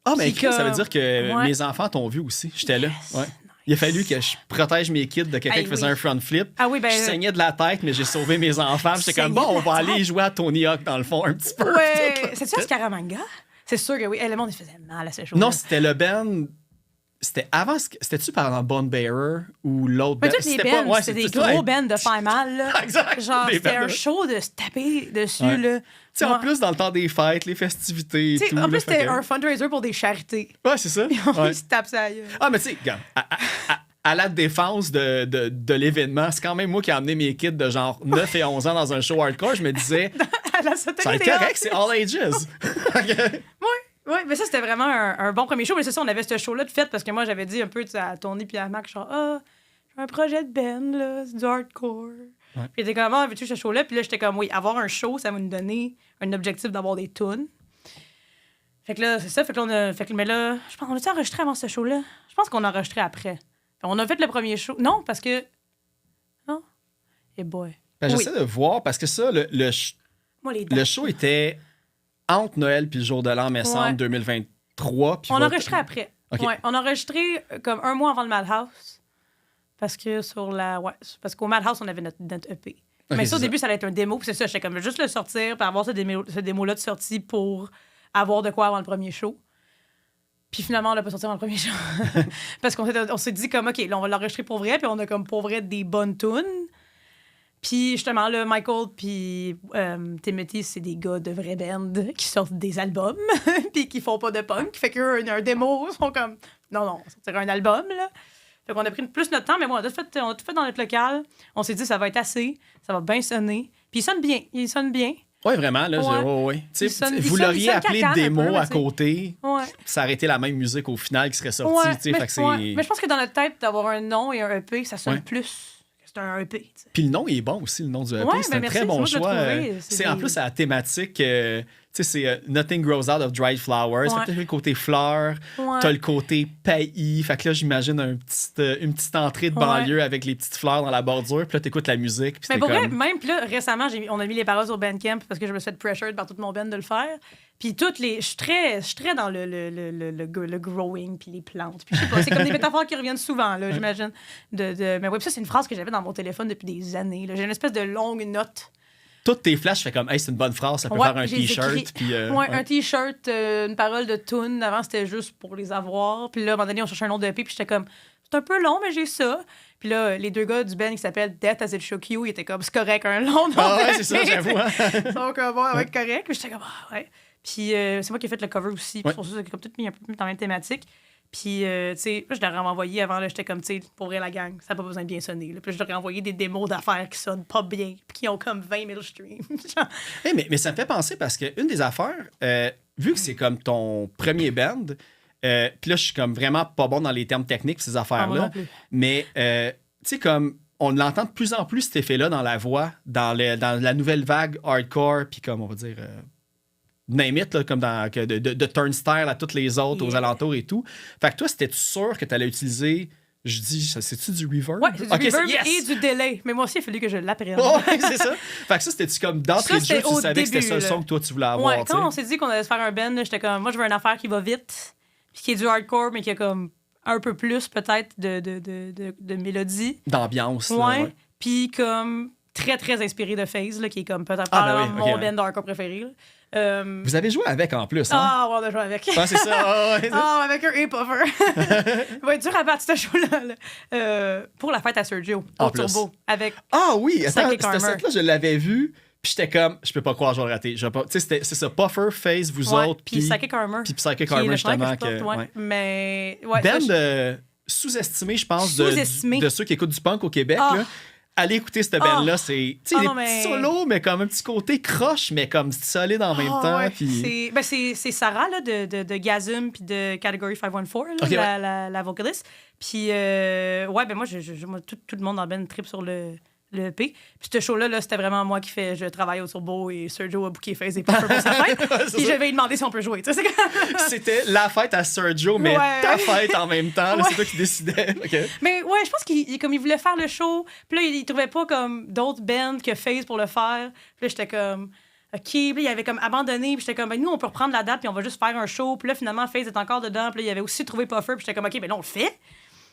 Ah, mais ça veut dire que mes enfants t'ont vu aussi. J'étais là. Ouais. Il a fallu que je protège mes kids de quelqu'un qui faisait un front flip. Ah oui, ben, je saignais de la tête, mais j'ai sauvé mes enfants. J'étais comme, bon, on va aller jouer à Tony Hawk dans le fond un petit peu. Ouais. C'est-tu à Scaramanga? C'est sûr que oui. Le monde, il faisait mal à ce show. Non, c'était le band. C'était avant. C'était-tu par exemple Bone Bearer ou l'autre band? Toutes les bands, c'était des gros bands de faire mal. Là. Exact. Genre, c'était un show de se taper dessus. Là. Tu sais, en plus, dans le temps des fêtes, les festivités et tout. En plus, c'était un fundraiser pour des charités. Ouais, c'est ça. Ils se tapent ça. Ah, mais tu sais, à la défense de l'événement, c'est quand même moi qui ai amené mes kids de genre 9 et 11 ans dans un show hardcore. Je me disais, la sauterie Ça va être des correct, c'est all ages. Oui, mais ça, c'était vraiment un bon premier show. Mais c'est ça, on avait ce show-là de fait parce que moi, j'avais dit un peu à Tony puis à Mac, genre, j'ai un projet de band, là, c'est du hardcore. Ouais. Puis il était comme, veux-tu ce show-là? Puis là, j'étais comme, oui, avoir un show, ça va nous donner un objectif d'avoir des tunes. Fait que là, c'est ça. Fait que là, mais là, je pense, on a-tu enregistré avant ce show-là? Je pense qu'on a enregistré après. On a fait le premier show. Non, parce que. Non? Eh boy. J'essaie de voir parce que ça, le show était entre Noël puis le jour de l'an, mais semble 2023. Puis on a enregistré après. Okay. Ouais, on a enregistré comme un mois avant le Madhouse. Parce que parce qu'au Madhouse, on avait notre EP. Okay, mais ça, au début, ça allait être un démo. Puis c'est ça, j'étais comme juste le sortir, puis avoir ce démo-là de sortie pour avoir de quoi avant le premier show. Puis finalement, on l'a pas sorti avant le premier show. Parce qu'on s'est dit comme, OK, là, on va l'enregistrer pour vrai, puis on a comme pour vrai des bonnes tunes. Puis justement, là, Michael puis Timothy, c'est des gars de vraie band qui sortent des albums puis qui font pas de punk. Fait qu'eux, un démo, ils sont comme, non, on sortira un album, là. Fait qu'on a pris plus notre temps, mais bon, on a tout fait dans notre local. On s'est dit, ça va être assez, ça va bien sonner. Puis il sonne bien. Oui, vraiment, là, vous l'auriez appelé démo à côté, ça aurait été la même musique au final qui serait sortie. Mais je pense que dans notre tête, d'avoir un nom et un EP, ça sonne plus. C'est un EP. T'sais. Puis le nom est bon aussi, le nom du EP. C'est un très bon choix. En plus, à la thématique, c'est Nothing Grows Out of Dried Flowers. Fait que t'as le côté fleurs, t'as le côté pays. Fait que là, j'imagine une petite entrée de banlieue avec les petites fleurs dans la bordure. Puis là, t'écoutes la musique. Mais pour vrai, même là, récemment, on a mis les paroles sur Bandcamp parce que je me suis fait pressured par tout mon band de le faire. Puis je suis très dans le growing puis les plantes. Puis je sais pas, c'est comme des métaphores qui reviennent souvent, là, j'imagine. Mais oui, ça, c'est une phrase que j'avais dans mon téléphone depuis des années. Là. J'ai une espèce de longue note. Toutes tes flashs, je fais comme, hey, c'est une bonne phrase, ça peut faire un t-shirt. Puis, un t-shirt, une parole de tune. Avant, c'était juste pour les avoir. Puis là, à un moment donné, on cherchait un nom de EP, puis j'étais comme, c'est un peu long, mais j'ai ça. Puis là, les deux gars du band qui s'appellent Death As It Shook You, ils étaient comme, c'est correct, un long nom. Ah ouais, c'est ça, j'avoue. Donc, on va être correct. Puis j'étais comme, ouais. Puis c'est moi qui ai fait le cover aussi. Puis pour ça, c'est comme tout mis un peu dans la même thématique. Puis, tu sais, je leur ai envoyé avant, là, j'étais comme, tu sais, pour vrai, la gang, ça n'a pas besoin de bien sonner. Là. Puis je leur ai envoyé des démos d'affaires qui sonnent pas bien, puis qui ont comme 20 000 streams. Hey, mais ça me fait penser parce qu'une des affaires, vu que c'est comme ton premier band, puis là, je suis comme vraiment pas bon dans les termes techniques, ces affaires-là, mais, tu sais, comme, on l'entend de plus en plus, cet effet-là, dans la voix, dans la nouvelle vague hardcore, puis comme, on va dire... name it, là, comme de Turnstile à toutes les autres aux alentours et tout. Fait que toi, c'était sûr que tu allais utiliser, je dis, c'est-tu du reverb? Ouais, c'est du reverb et du delay. Mais moi aussi, il a fallu que je l'apprenne. Ouais, c'est ça. Fait que ça, c'était-tu comme d'entrée de jeu, tu savais que c'était ça le son que toi, tu voulais avoir. Ouais, quand on s'est dit qu'on allait se faire un band, j'étais comme, moi, je veux une affaire qui va vite, puis qui est du hardcore, mais qui a comme un peu plus, peut-être, de mélodie. D'ambiance. Ouais. Puis comme très, très inspiré de FaZe, là, qui est comme peut-être mon band hardcore préféré. Vous avez joué avec en plus, hein? Ah, on a joué avec. Ah, c'est ça. Avec un Puffer. Il va être dur à battre ce show-là. Pour la fête à Sergio, au Turbo. Avec oui, attends, cette set-là, je l'avais vu. Puis j'étais comme, je peux pas croire, je vais le rater. Tu sais, c'est ça, Puffer, FaZe, vous autres. Puis Psychic Armor. Puis Psychic Armor, justement. Mais. Ben sous-estimé, je pense, de ceux qui écoutent du punk au Québec, là. Allez écouter cette band-là, c'est des petits solos, mais comme un petit côté croche, mais comme solide en même temps. Ouais. Puis... C'est Sarah là, de Gasm puis de Category 514, la vocaliste. Puis, moi, tout le monde dans le band trip sur le EP. Puis ce show-là, c'était vraiment moi qui je travaille au Turbo et Sergio a booké FaZe et Puffer pour sa fête. Puis je vais lui demander si on peut jouer. C'était la fête à Sergio, mais ta fête en même temps. Là, c'est toi qui décidais. Okay. Mais ouais, je pense qu'il voulait faire le show. Puis là, il trouvait pas comme d'autres bands que FaZe pour le faire. Puis là, j'étais comme... OK, puis là, il avait comme abandonné, puis j'étais comme, nous, on peut reprendre la date, puis on va juste faire un show. Puis là, finalement, FaZe est encore dedans. Puis là, il avait aussi trouvé Puffer, puis j'étais comme, OK, ben là, on le fait.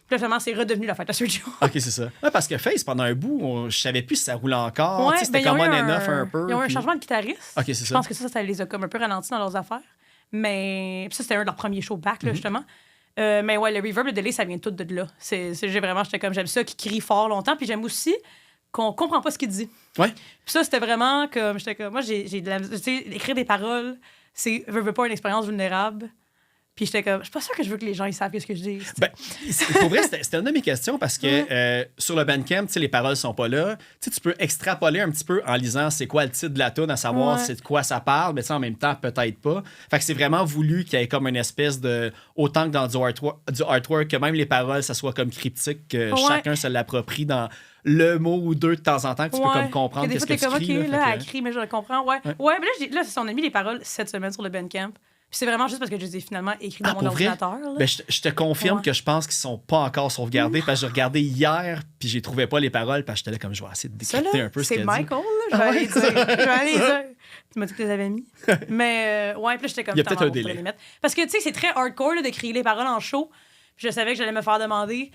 Puis là, finalement, c'est redevenu la fête à Sergio. OK, c'est ça. Ouais, parce que FaZe, pendant un bout, je savais plus si ça roulait encore. C'était comme on enough un peu. Ils ont eu un changement de guitariste. OK, c'est ça. Je pense que ça les a comme un peu ralentis dans leurs affaires. Mais ça, c'était un de leurs premiers shows back, là, justement. Mais ouais, le reverb, le delay, ça vient tout de là. J'étais comme, j'aime ça, qui crie fort longtemps. Puis j'aime aussi qu'on comprend pas ce qu'il dit. Ouais. Puis ça, c'était vraiment moi, j'ai de la... Tu sais, écrire des paroles, c'est veux pas une expérience vulnérable. Puis j'étais comme, je suis pas sûre que je veux que les gens ils savent ce que je dis. Ben, pour vrai, c'était une de mes questions parce que sur le Bandcamp, les paroles sont pas là. Tu peux extrapoler un petit peu en lisant c'est quoi le titre de la tune, à savoir c'est de quoi ça parle, mais en même temps, peut-être pas. Fait que c'est vraiment voulu qu'il y ait comme une espèce de. Autant que dans du artwork, que même les paroles, ça soit comme cryptique, que chacun se l'approprie dans le mot ou deux de temps en temps, que tu peux comme comprendre qu'est-ce que tu cries. Des fois, t'es comme, OK, là, elle crie, mais je le comprends. Ouais, mais là, on a mis les paroles cette semaine sur le Bandcamp. Puis c'est vraiment juste parce que je les ai finalement écrits dans mon ordinateur. Ben, je te confirme que je pense qu'ils sont pas encore sauvegardés parce que j'ai regardé hier puis j'ai trouvé pas les paroles parce que j'étais là comme je vais essayer de décrypter un peu ce qu'elle dit. C'est Michael, là, je vais aller dire. Tu m'as dit que tu les avais mis. Mais puis là, j'étais comme... Il y a peut-être un délai. Parce que, tu sais, c'est très hardcore là, de crier les paroles en show. Puis je savais que j'allais me faire demander.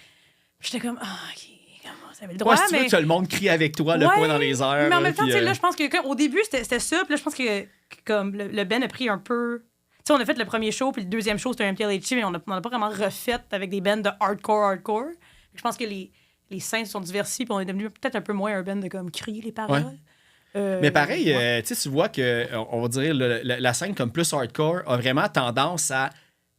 J'étais comme, OK, comment ça avait le droit. Si tu veux que le monde crie avec toi, le poing dans les airs. Mais en même temps, là, je pense que au début, c'était ça. Puis là, je pense que comme le Ben a pris un peu... Tu sais, on a fait le premier show, puis le deuxième show, c'était un MTLHC, mais on n'a pas vraiment refait avec des bands de hardcore. Je pense que les scènes sont diversifiées, puis on est devenu peut-être un peu moins un band de comme crier les paroles. Mais pareil, tu vois que, on va dire, la scène comme plus hardcore a vraiment tendance à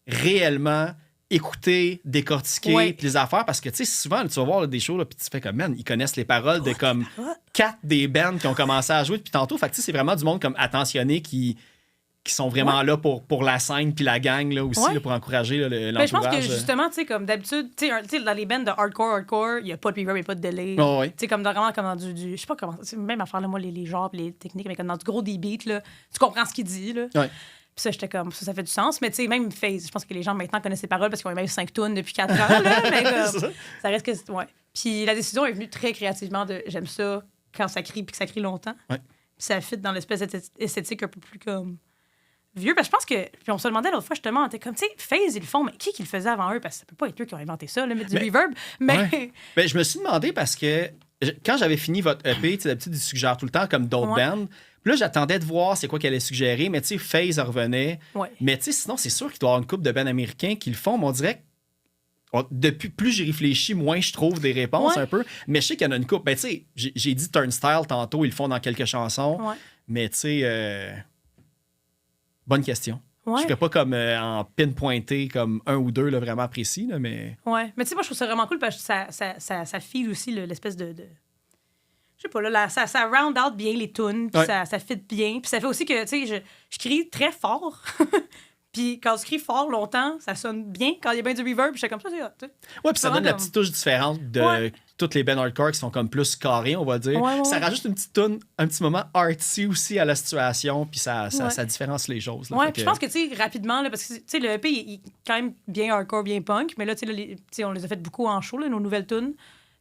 réellement écouter, décortiquer puis les affaires, parce que, tu sais, souvent, tu vas voir là, des shows, puis tu fais comme, man, ils connaissent les paroles de comme 4 des bands qui ont commencé à jouer depuis tantôt. Fait que, tu sais, c'est vraiment du monde comme attentionné qui sont vraiment là pour la scène puis la gang là, aussi là, pour encourager là, l'entourage. Je pense que justement, tu sais, comme d'habitude, tu sais, dans les bands de hardcore, il n'y a pas de reverb, il n'y a pas de delay. Tu sais, comme vraiment comme dans du je sais pas comment, même à faire là, moi, les genres les techniques, mais comme dans du gros D-beat, là, tu comprends ce qu'il dit. Là. Puis ça, j'étais comme, ça fait du sens. Mais tu sais, même Phase, je pense que les gens maintenant connaissent ses paroles parce qu'ils ont même 5 tunes depuis 4 ans. Là, mais comme, ça reste que. Ouais. Puis la décision est venue très créativement de j'aime ça quand ça crie puis que ça crie longtemps. Puis ça fit dans l'espèce d'esthétique un peu plus comme. Vieux, parce que je pense que. Puis on se demandait l'autre fois, justement, on était comme, tu sais, Phase, ils le font, mais qui le faisait avant eux? Parce que ça peut pas être eux qui ont inventé ça, là, mettre du reverb. Mais. Ben, je me suis demandé parce que quand j'avais fini votre EP, d'habitude, ils suggèrent tout le temps comme d'autres bands. Puis là, j'attendais de voir c'est quoi qu'elle allait suggérer, mais tu sais, Phase revenait. Mais tu sais, sinon, c'est sûr qu'il doit y avoir une couple de bands américains qui le font, mais on dirait que depuis plus j'y réfléchis, moins je trouve des réponses un peu. Mais je sais qu'il y en a une couple. Ben, tu sais, j'ai dit Turnstile tantôt, ils le font dans quelques chansons. Mais tu sais. Bonne question. Je ne ferais pas comme en pinpointé comme un ou deux là, vraiment précis, là, mais... Ouais, mais tu sais, moi, je trouve ça vraiment cool parce que ça file aussi l'espèce de... Je sais pas, là, ça round out bien les tunes, puis ça fit bien. Puis ça fait aussi que, tu sais, je crie très fort. Puis quand je crie fort longtemps, ça sonne bien. Quand il y a bien du reverb, je suis comme ça, c'est hot. Ouais, puis ça donne la petite touche différente de toutes les bands hardcore qui sont comme plus carrés, on va dire. Ça rajoute une petite tune, un petit moment artsy aussi à la situation, puis ça différencie les choses. Ouais, puis je pense que, tu sais, rapidement, là, parce que, tu sais, le EP, il est quand même bien hardcore, bien punk, mais là, tu sais, on les a fait beaucoup en show, là, nos nouvelles tunes.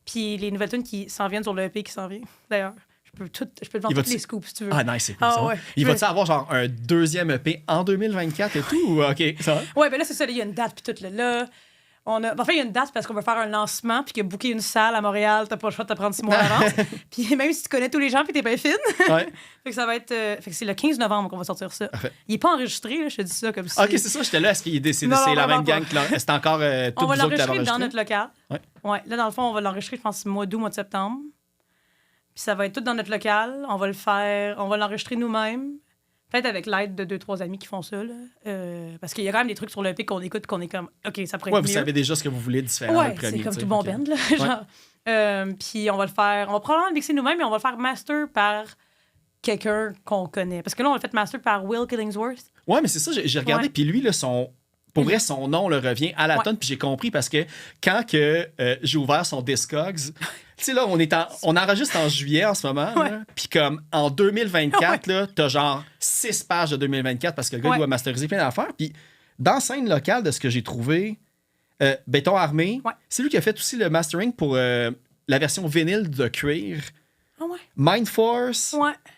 Puis les nouvelles tunes qui s'en viennent sur le EP qui s'en vient, d'ailleurs. Je peux te vendre tous les scoops, si tu veux. Ah, nice, c'est cool ça. Il va-tu avoir genre un deuxième EP en 2024 et tout? Ou OK, ça va? Ouais, ben là, c'est ça. Il y a une date, puis tout là. Enfin, il y a une date parce qu'on va faire un lancement, puis que booker une salle à Montréal, t'as pas le choix de te prendre 6 mois d'avance. Puis même si tu connais tous les gens, puis t'es pas fine. Fait que ça va être. Fait que c'est le 15 novembre qu'on va sortir ça. Il est pas enregistré, là, je te dis ça comme ça. OK, c'est ça, j'étais là. Est-ce qu'il est décédé? C'est la même gang que là. C'est encore tout on va vous autres qui l'enregistrer dans notre local. Ouais. Là, dans le fond, on va l'enregistrer, je pense, mois d'août, mois de septembre. Puis ça va être tout dans notre local. On va le faire, on va l'enregistrer nous-mêmes. Peut-être avec l'aide de 2-3 amis qui font ça. Là. Parce qu'il y a quand même des trucs sur le EP qu'on écoute qu'on est comme, OK, ça pourrait être mieux. Vous savez déjà ce que vous voulez de différent le premier. C'est comme tout bon band. Là, genre. Puis on va le faire, on va probablement le mixer nous-mêmes, mais on va le faire master par quelqu'un qu'on connaît. Parce que là, on l'a fait master par Will Killingsworth. Ouais, mais c'est ça, j'ai regardé. Puis lui, là, pour vrai, son nom le revient à la tonne, puis j'ai compris parce que quand j'ai ouvert son Discogs, tu sais, là, on enregistre en juillet en ce moment, puis comme en 2024, là, t'as genre 6 pages de 2024 parce que le gars doit masteriser plein d'affaires. Puis dans scène locale, de ce que j'ai trouvé, Béton Armé, c'est lui qui a fait aussi le mastering pour la version vinyle de Cuir. Mind Force,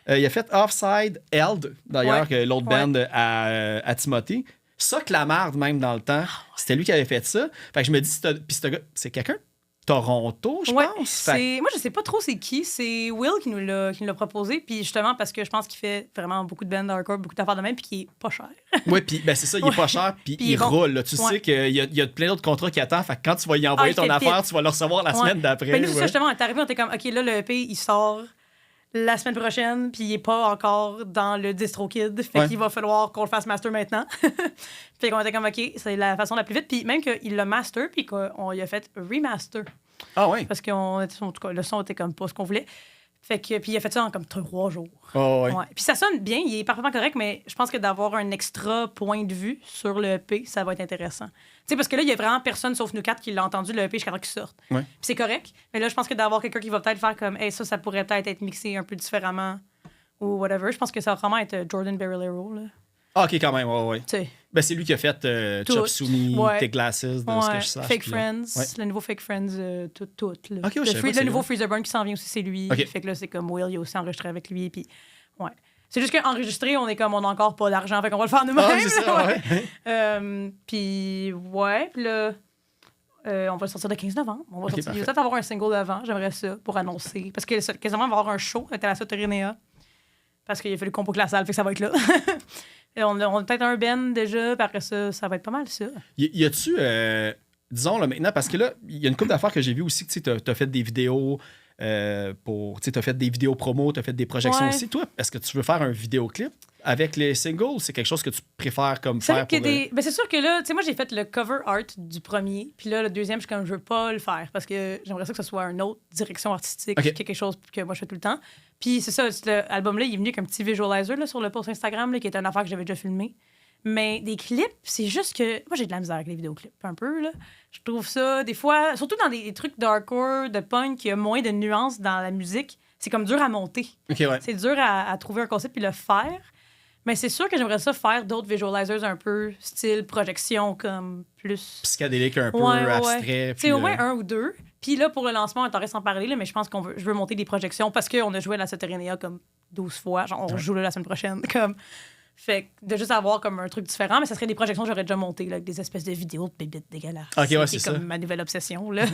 il a fait Offside, Eld, d'ailleurs, l'autre band à Timothée. Ça, Clamarde, même dans le temps, c'était lui qui avait fait ça. Fait que je me dis, puis ce gars, c'est quelqu'un de Toronto, je pense. Moi, je sais pas trop c'est qui. C'est Will qui nous l'a proposé. Puis justement, parce que je pense qu'il fait vraiment beaucoup de bands hardcore, beaucoup d'affaires de même, puis qui est pas cher. Oui, puis ben, c'est ça, il est pas cher, puis il roule. Là. Tu sais qu'il y a plein d'autres contrats qui attendent. Fait que quand tu vas y envoyer ton affaire, tu vas le recevoir la semaine d'après. Ben, nous, c'est ça, justement, on est arrivé, on était comme, OK, là, le EP, il sort la semaine prochaine, puis il est pas encore dans le DistroKid. Fait qu'il va falloir qu'on le fasse master maintenant. Fait qu'on était comme, OK, c'est la façon la plus vite. Puis même qu'il l'a master, puis qu'on lui a fait remaster. Ah oui? Parce que en tout cas, le son était comme pas ce qu'on voulait. Fait que, puis il a fait ça en comme 3 jours. Oh, ouais. Puis ça sonne bien, il est parfaitement correct, mais je pense que d'avoir un extra point de vue sur le EP, ça va être intéressant. Tu sais, parce que là, il y a vraiment personne sauf nous 4 qui l'a entendu le EP jusqu'à temps qu'il sorte. Ouais. Puis c'est correct, mais là, je pense que d'avoir quelqu'un qui va peut-être faire comme, hey, ça pourrait peut-être être mixé un peu différemment ou whatever. Je pense que ça va vraiment être Jordan Barillero, là. Ah, OK, quand même, ouais. T'sais. Ben, c'est lui qui a fait Chop Suey, Take Glasses, de ce que je sache. Fake Friends, le nouveau Fake Friends, tout. Là. Okay, le nouveau Freezer Burn qui s'en vient aussi, c'est lui. Okay. Fait que là, c'est comme Will, il a aussi enregistré avec lui. Puis, ouais. C'est juste qu'enregistrer, on n'a encore pas d'argent, fait qu'on va le faire nous-mêmes. Ah, c'est ça, ouais. Puis, ouais, puis là, on va le sortir le 15 novembre. On va sortir. Il va peut-être avoir un single d'avant, j'aimerais ça, pour annoncer. Parce que quasiment, on va avoir un show à la Soterénéa. Parce qu'il a fallu qu'on boucle la salle, fait que ça va être là. On a peut-être un Ben déjà, puis après ça, ça va être pas mal, ça. Y a-tu, disons, là, maintenant, parce que là, il y a une couple d'affaires que j'ai vues aussi, que tu as fait des vidéos tu as fait des vidéos promo, tu as fait des projections aussi. Toi, est-ce que tu veux faire un vidéoclip avec les singles ou c'est quelque chose que tu préfères comme faire pour... Ben, c'est sûr que là, tu sais, moi, j'ai fait le cover art du premier, puis là, le deuxième, je suis comme, je veux pas le faire parce que j'aimerais ça que ce soit une autre direction artistique, quelque chose que moi, je fais tout le temps. Puis c'est ça, l'album-là, il est venu avec un petit visualizer là, sur le post Instagram, là, qui est une affaire que j'avais déjà filmé. Mais des clips, c'est juste que... Moi, j'ai de la misère avec les vidéoclips, un peu, là. Je trouve ça, des fois, surtout dans des trucs d'hardcore, de punk, qui a moins de nuances dans la musique, c'est comme dur à monter. Okay, ouais. C'est dur à trouver un concept puis le faire. Mais c'est sûr que j'aimerais ça faire d'autres visualizers un peu style projection, comme plus... psychédélique, un peu abstrait. C'est au moins 1 ou 2. Puis là, pour le lancement, on t'aurait sans parler, là, mais je pense je veux monter des projections parce qu'on a joué à la Soterénéa comme 12 fois. Genre, on joue là la semaine prochaine. Comme... Fait que de juste avoir comme un truc différent, mais ça serait des projections que j'aurais déjà montées, là, avec des espèces de vidéos de bébites dégueulasses. OK, ouais, c'est comme ça. ma nouvelle obsession, là.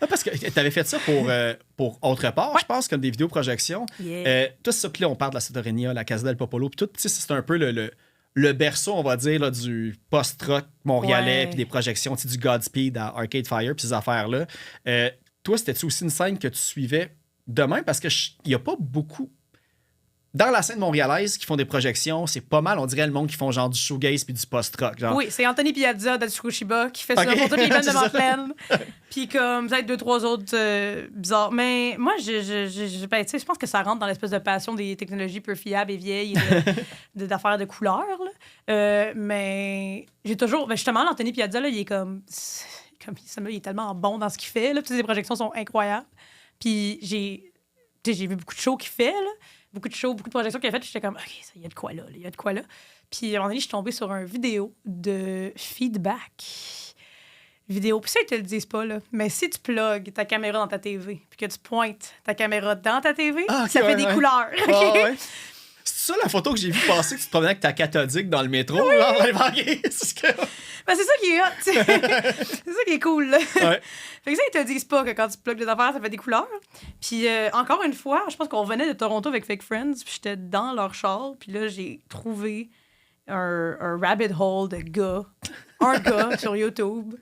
Parce que t'avais fait ça pour Autre part, je pense, comme des vidéos projections. Yeah. Tout ça, puis là, on parle de la Soterénéa, la Casa del Popolo, puis tout, c'est un peu le berceau, on va dire, là, du post-rock montréalais, puis des projections, du Godspeed à Arcade Fire, puis ces affaires-là. Toi, c'était-tu aussi une scène que tu suivais demain? Parce qu'il n'y a pas beaucoup... Dans la scène montréalaise qui font des projections, c'est pas mal, on dirait, le monde qui font genre du shoegaze puis du post-rock. Genre. Oui, c'est Anthony Piazza d'Atsukushiba qui fait ça pour toutes les bandes de Montréal. Puis comme peut-être 2-3 autres bizarres. Mais moi, je pense que ça rentre dans l'espèce de passion des technologies peu fiables et vieilles d'affaires de couleurs. Mais j'ai toujours... justement, l'Anthony Piazza, là, il est comme il est tellement bon dans ce qu'il fait. Là, toutes ses projections sont incroyables. Puis j'ai vu beaucoup de shows qu'il fait, là. Beaucoup de shows, beaucoup de projections qu'il a faites. J'étais comme, OK, il y a de quoi là, il y a de quoi là. Puis à un moment donné, je suis tombée sur une vidéo de feedback. Vidéo. Puis ça, ils te le disent pas, là. Mais si tu plugues ta caméra dans ta TV, puis que tu pointes ta caméra dans ta TV, ça fait des couleurs. Okay? C'est ça la photo que j'ai vu passer, que tu te promenais avec ta cathodique dans le métro? Oui. Là, c'est ça qui est hot. C'est ça qui est cool. Là. Ouais. Fait que ça, ils te disent pas que quand tu plugues des affaires, ça fait des couleurs. Puis encore une fois, je pense qu'on venait de Toronto avec Fake Friends, puis j'étais dans leur char, puis là, j'ai trouvé un rabbit hole de gars, un gars sur YouTube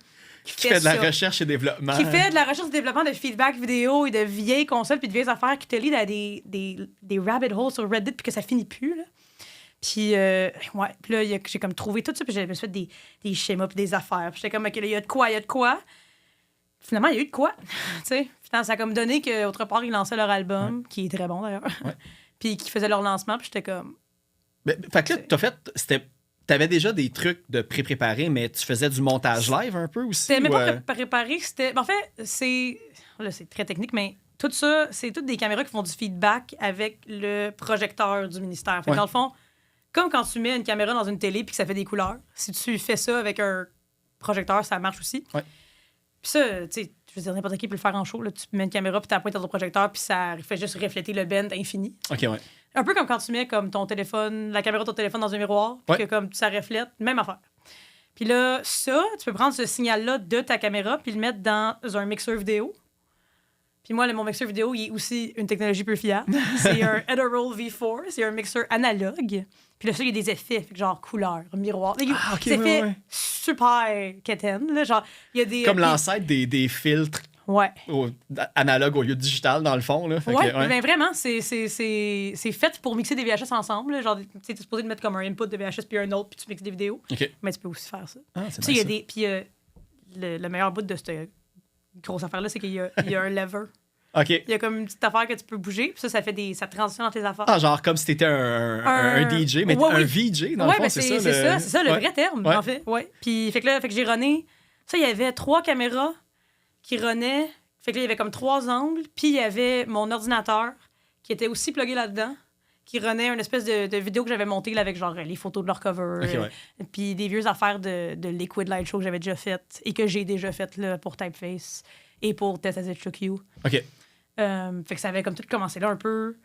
qui fait de la recherche et développement. Qui fait de la recherche et développement de feedback vidéo et de vieilles consoles puis de vieilles affaires qui te lead à des rabbit holes sur Reddit puis que ça finit plus, là. Puis, puis là, j'ai comme trouvé tout ça, puis j'avais fait des schémas puis des affaires. Puis j'étais comme, OK, là, il y a de quoi. Finalement, il y a eu de quoi. Tu sais, ça a comme donné qu'autre part, ils lançaient leur album, qui est très bon d'ailleurs, puis qu'ils faisaient leur lancement, puis j'étais comme... Fait que là, t'as fait... T'avais déjà des trucs de pré-préparés, mais tu faisais du montage live un peu aussi? C'était même pas préparé, c'était... En fait, c'est très technique, mais tout ça, c'est toutes des caméras qui font du feedback avec le projecteur du ministère. Fait que dans le fond, comme quand tu mets une caméra dans une télé puis que ça fait des couleurs, si tu fais ça avec un projecteur, ça marche aussi. Ouais. Puis ça, tu sais, je veux dire, n'importe qui peut le faire en show. Là. Tu mets une caméra puis tu pointes dans ton projecteur puis ça fait juste refléter le bend infini. OK, ouais. Un peu comme quand tu mets comme ton téléphone, la caméra de ton téléphone dans un miroir, puis que comme ça reflète, même affaire. Puis là, ça, tu peux prendre ce signal-là de ta caméra puis le mettre dans un mixeur vidéo. Puis moi, mon mixeur vidéo, il est aussi une technologie peu fiable. C'est un Ethereal V4, c'est un mixeur analogue. Puis là, ça, il y a des effets, fait que genre couleur, miroir. Des effets super quétaines, là. Genre, il y a des... Comme l'ancêtre des filtres Ouais. Analogue au lieu de digital, dans le fond. Là. Ouais, ben vraiment, c'est fait pour mixer des VHS ensemble. Là. Genre, tu es supposé de mettre comme un input de VHS puis un autre, puis tu mixes des vidéos. Okay. Mais tu peux aussi faire ça. Ah, c'est nice, puis le meilleur bout de cette grosse affaire-là, c'est qu'il y a un lever. OK. Il y a comme une petite affaire que tu peux bouger, puis ça transitionne entre les affaires. Ah, genre comme si t'étais un DJ, mais un VJ, dans le fond, c'est ça, le vrai terme, en fait. Ouais. Puis, fait que j'ai runné. Ça, il y avait 3 caméras qui runnaient. Fait que là, il y avait comme 3 angles, puis il y avait mon ordinateur qui était aussi plugué là-dedans, qui runnait une espèce de vidéo que j'avais montée là, avec genre les photos de leur cover, puis des vieux affaires de Liquid Light Show que j'avais déjà faites et que j'ai déjà faites là, pour Typeface et pour Test As It Shook You. OK. Fait que ça avait comme tout commencé là un peu.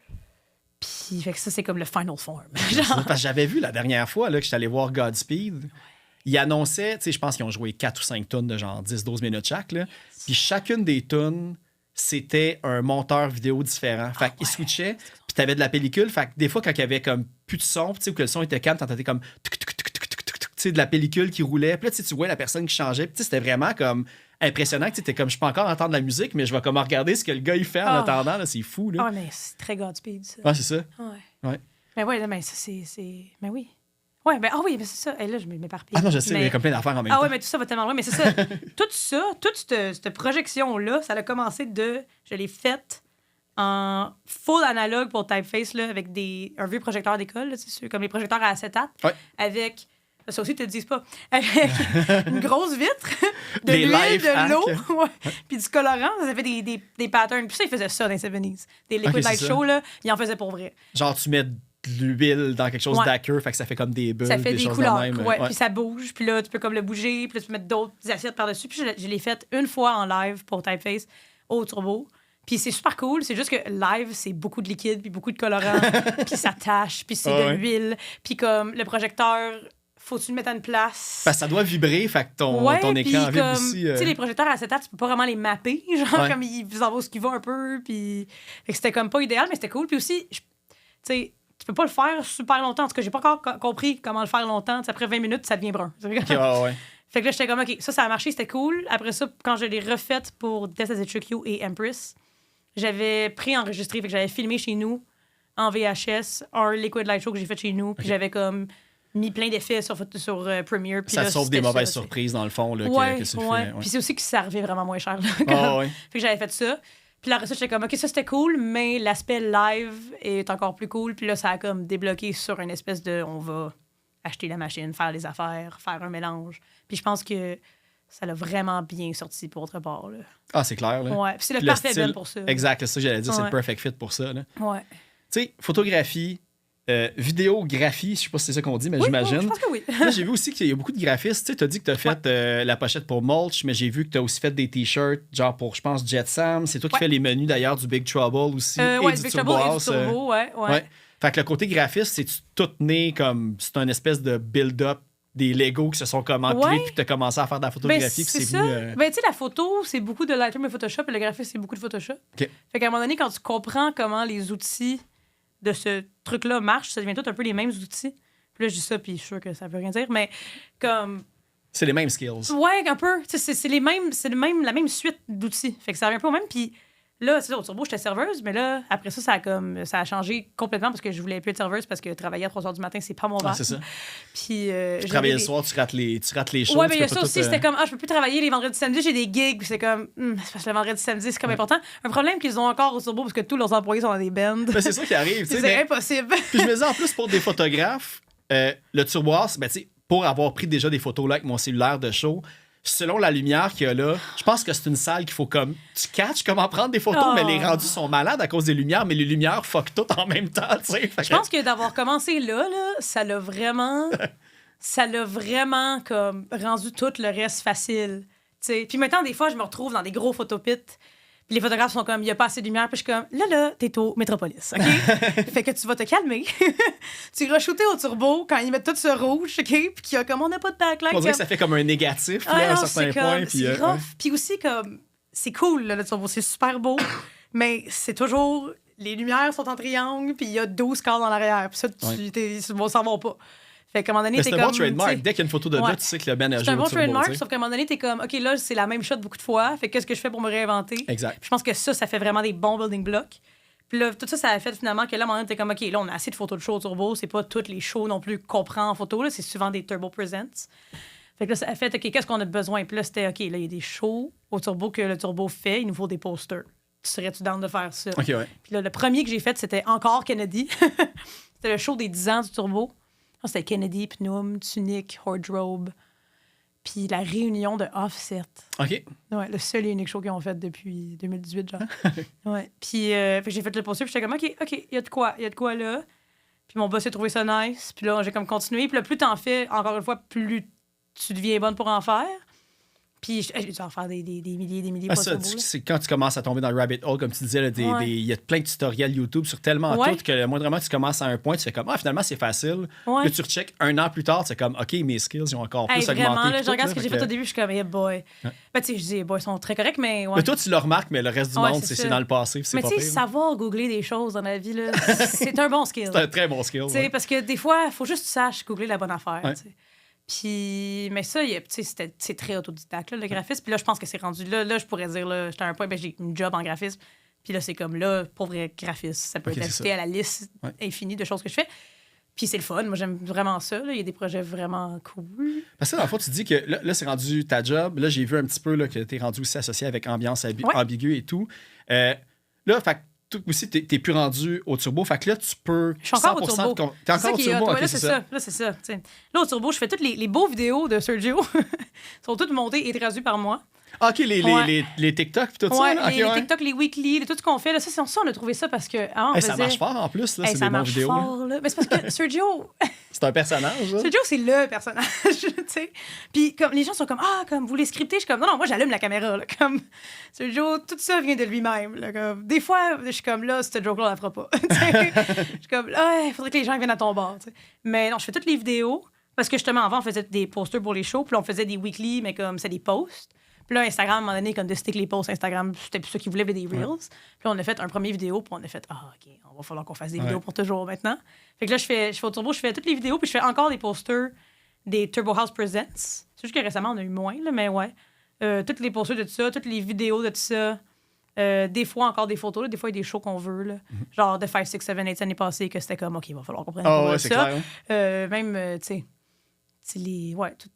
Puis fait que ça, c'est comme le final form. Parce que j'avais vu la dernière fois là, que j'étais allé voir Godspeed. Ils annonçaient, tu sais, je pense qu'ils ont joué 4 ou 5 tunes de genre 10-12 minutes chaque. Là. Puis chacune des tunes, c'était un monteur vidéo différent. Fait qu'ils switchaient, puis t'avais de la pellicule. Fait que des fois, quand il y avait comme plus de son, tu sais, ou que le son était calme, t'entendais comme de la pellicule qui roulait. Puis là, tu vois la personne qui changeait. Puis c'était vraiment comme impressionnant. Tu sais, comme, je peux encore entendre la musique, mais je vais comme regarder ce que le gars il fait en attendant. Là, c'est fou. Là. Ah, mais c'est très Godspeed, ça. Ah, c'est ça? Ouais. Mais ouais, mais ça, c'est... Mais oui. Ouais, oui, mais c'est ça. Et là, je m'éparpille. Ah non, je sais, il y a comme plein d'affaires en même temps. Ah ouais, mais tout ça va tellement loin. Mais c'est ça. toute cette projection-là, ça a commencé je l'ai faite en full analogue pour Typeface, là, avec un vieux projecteur d'école, c'est sûr, comme les projecteurs à acétate, avec... Ça aussi, ils te le disent pas. Avec une grosse vitre, de l'huile, de l'eau, puis du colorant. Ça fait des patterns. Puis ça, ils faisaient ça dans les 70s. Des Liquid Light Show, là, ils en faisaient pour vrai. Genre, tu mets de l'huile dans quelque chose d'aqueux, fait que ça fait comme des bulles, ça fait des choses couleurs, de même. Puis ça bouge, puis là, tu peux comme le bouger, puis là, tu peux mettre d'autres assiettes par-dessus. Puis je l'ai fait une fois en live pour Typeface au turbo. Puis c'est super cool, c'est juste que live, c'est beaucoup de liquide, puis beaucoup de colorant, puis ça tâche, puis c'est de l'huile. Puis comme le projecteur... Faut-tu le mettre à une place? Parce que ça doit vibrer, fait que ton écran vibre aussi. Tu sais, les projecteurs à acétate, tu peux pas vraiment les mapper. Genre, comme ils en vont ce qu'ils vont un peu. Puis... Fait que c'était comme pas idéal, mais c'était cool. Puis aussi, tu sais, tu peux pas le faire super longtemps. En tout cas, j'ai pas encore compris comment le faire longtemps. T'sais, après 20 minutes, ça devient brun. Okay, Fait que là, j'étais comme, OK, ça a marché, c'était cool. Après ça, quand je l'ai refaite pour Test As It Shook You et Empress, j'avais préenregistré, fait que j'avais filmé chez nous en VHS un Liquid Light Show que j'ai fait chez nous. Puis j'avais comme mis plein d'effets sur Premiere. Ça sauve des mauvaises surprises, dans le fond, là, que tu fais. Puis c'est aussi que ça revient vraiment moins cher. Là, Fait que j'avais fait ça. Puis là, ça, j'étais comme, OK, ça, c'était cool, mais l'aspect live est encore plus cool. Puis là, ça a comme débloqué sur une espèce de... On va acheter la machine, faire les affaires, faire un mélange. Puis je pense que ça l'a vraiment bien sorti pour autre part. Là. Ah, c'est clair. Là. Ouais. Puis c'est le parfait style pour ça. Exact, c'est ça que j'allais dire. C'est le perfect fit pour ça. Là. Ouais. Tu sais, photographie... vidéographie, je sais pas si c'est ça qu'on dit, mais j'imagine. Je pense que oui. Là, j'ai vu aussi qu'il y a beaucoup de graphistes. Tu sais, t'as dit que t'as fait la pochette pour Mulch, mais j'ai vu que t'as aussi fait des t-shirts, genre pour, je pense, Jet Sam. C'est toi qui fais les menus d'ailleurs du Big Trouble aussi. Et du Big Trouble et du Turbo, ouais. Fait que le côté graphiste, c'est tout né comme. C'est un espèce de build-up des Legos qui se sont comme empilés puis t'as commencé à faire de la photographie. C'est ça. Ben, tu sais, la photo, c'est beaucoup de Lightroom et Photoshop, et le graphisme, c'est beaucoup de Photoshop. Okay. Fait qu'à un moment donné, quand tu comprends comment les outils de ce truc-là marchent, ça devient tout un peu les mêmes outils. Puis là, je dis ça, puis je suis sûre que ça veut rien dire, mais comme... C'est les mêmes skills. Ouais, un peu. C'est la même suite d'outils. Fait que ça revient un peu au même, puis... Là, c'est ça, au Turbo, j'étais serveuse, mais là, après ça, ça a changé complètement parce que je voulais plus être serveuse parce que travailler à 3 h du matin, c'est pas mon vibe. C'est ça. Puis. Tu travailles le soir, tu rates les shows. Ouais, mais il y a ça aussi, c'était comme, je peux plus travailler les vendredis samedis, j'ai des gigs, c'est comme, c'est parce que le vendredi samedi, c'est comme important. Un problème qu'ils ont encore au Turbo parce que tous leurs employés sont dans des bands. Ben, c'est ça qui arrive, tu sais. C'est impossible. Puis je me dis, en plus, pour des photographes, le Turbo House, ben, tu sais, pour avoir pris déjà des photos là avec mon cellulaire de show, selon la lumière qu'il y a là, je pense que c'est une salle qu'il faut comme... Tu catches comment prendre des photos, mais les rendus sont malades à cause des lumières, mais les lumières fuck tout en même temps, tu sais. Je pense que d'avoir commencé là, ça l'a vraiment comme rendu tout le reste facile, tu sais. Puis maintenant, des fois, je me retrouve dans des gros photopits, puis les photographes sont comme, il n'y a pas assez de lumière, puis je suis comme, là, t'es au Métropolis, OK? Fait que tu vas te calmer. Tu vas shooter au Turbo quand ils mettent tout sur rouge, OK? Puis qu'il y a comme, on n'a pas de backlight. On dirait que ça fait comme un négatif, là, à un certain point. Puis Puis aussi, comme, c'est cool, là, le Turbo, c'est super beau, mais c'est toujours, les lumières sont en triangle, puis il y a 12 cadres dans l'arrière, puis ça, tu s'en vas pas. Fait qu'à un moment donné, c'est un bon trademark. Dès qu'il y a une photo de là, tu sais que le Ben a joué. C'est un bon trademark, sauf qu'à un moment donné, t'es comme, OK, là, c'est la même shot beaucoup de fois. Fait qu'est-ce que je fais pour me réinventer? Exact. Puis je pense que ça fait vraiment des bons building blocks. Puis là, tout ça, ça a fait finalement que là, à un moment donné, t'es comme, OK, là, on a assez de photos de shows au turbo. C'est pas toutes les shows non plus qu'on prend en photo. Là. C'est souvent des Turbo Presents. Fait que là, ça a fait, OK, qu'est-ce qu'on a besoin? Puis là, c'était, OK, là, il y a des shows au turbo que le turbo fait. Il nous faut des posters. Serais-tu down de faire ça? OK, ouais. Puis là, le premier que j'ai fait, c'était encore Kennedy. C'était le show des 10 ans du turbo. C'était Kennedy, Pnum, Tunic, Wardrobe, puis la réunion de Offset. OK. Ouais, le seul et unique show qu'ils ont fait depuis 2018, genre. Ouais. Puis fait que j'ai fait le poster, puis j'étais comme, OK, il y a de quoi là. Puis mon boss a trouvé ça nice. Puis là, j'ai comme continué. Puis là, plus t'en fais, encore une fois, plus tu deviens bonne pour en faire. Puis j'ai dû en faire des milliers Ah, ça, c'est quand tu commences à tomber dans le rabbit hole, comme tu disais, il y a plein de tutoriels YouTube sur tellement tout que moindrement tu commences à un point, tu fais comme, finalement, c'est facile. Ouais. Là, tu recheckes un an plus tard, c'est comme, OK, mes skills, ils ont encore plus augmenté. Vraiment, là, je regarde ce que j'ai fait au début, je suis comme, hey boy. Ouais. Ben, tu sais, je dis, boy, ils sont très corrects, mais. Ouais. Mais toi, tu le remarques, mais le reste du monde, c'est dans le passé. Mais tu sais, savoir googler des choses dans la vie, là, c'est un bon skill. C'est un très bon skill. Tu sais, parce que des fois, il faut juste que tu saches googler la bonne affaire. Ouais. Puis, mais ça, c'est très autodidacte, là, le graphisme. Puis là, je pense que c'est rendu là, je pourrais dire, là, j'étais à un point, j'ai une job en graphisme. Puis là, c'est comme là, pour vrai, graphisme. Ça peut être ajouté à la liste infinie de choses que je fais. Puis c'est le fun. Moi, j'aime vraiment ça. Là. Il y a des projets vraiment cool. Parce que dans le fond, tu dis que là c'est rendu ta job. Là, j'ai vu un petit peu là, que tu es rendu aussi associé avec ambiance ambiguë et tout. Là, fait tout aussi, t'es plus rendu au turbo. Fait que là, tu peux. Je suis encore au turbo. T'es encore au turbo. Là, c'est ça. Là, c'est ça. T'sais. Là, au turbo, je fais toutes les beaux vidéos de Sergio. sont toutes montées et traduites par moi. Ah, OK, les TikTok et tout ça. Là? Les TikTok, les weekly, tout ce qu'on fait. Là, ça, on a trouvé ça parce que. Ça marche fort en plus, là, c'est des bonnes vidéos. Fort, là. Mais c'est parce que Sergio. C'est un personnage. Là. Sergio, c'est le personnage. Puis comme les gens sont comme vous les scriptez. Je suis comme non, moi, j'allume la caméra. Là, comme Sergio, tout ça vient de lui-même. Là, comme, des fois, je suis comme là, cette joke-là, on la fera pas. Je suis comme là, il faudrait que les gens viennent à ton bord. T'sais. Mais non, je fais toutes les vidéos. Parce que justement, avant, on faisait des posters pour les shows. Puis on faisait des weekly, mais comme c'est des posts. Puis là, Instagram, à un moment donné, comme de stick les posts Instagram, c'était plus ça qui voulait, des Reels. Puis là, on a fait un premier vidéo, puis on a fait, OK, on va falloir qu'on fasse des vidéos pour toujours maintenant. Fait que là, je fais au turbo, je fais toutes les vidéos, puis je fais encore des posters des Turbo House Presents. C'est juste que récemment, on a eu moins, là, mais ouais. Toutes les posters de tout ça, toutes les vidéos de tout ça. Des fois, encore des photos, là, des fois, il y a des shows qu'on veut. Là. Genre de 5, 6, 7, 8 l'année passée, que c'était comme, OK, il va falloir qu'on prenne ça. Clair, même, tu sais.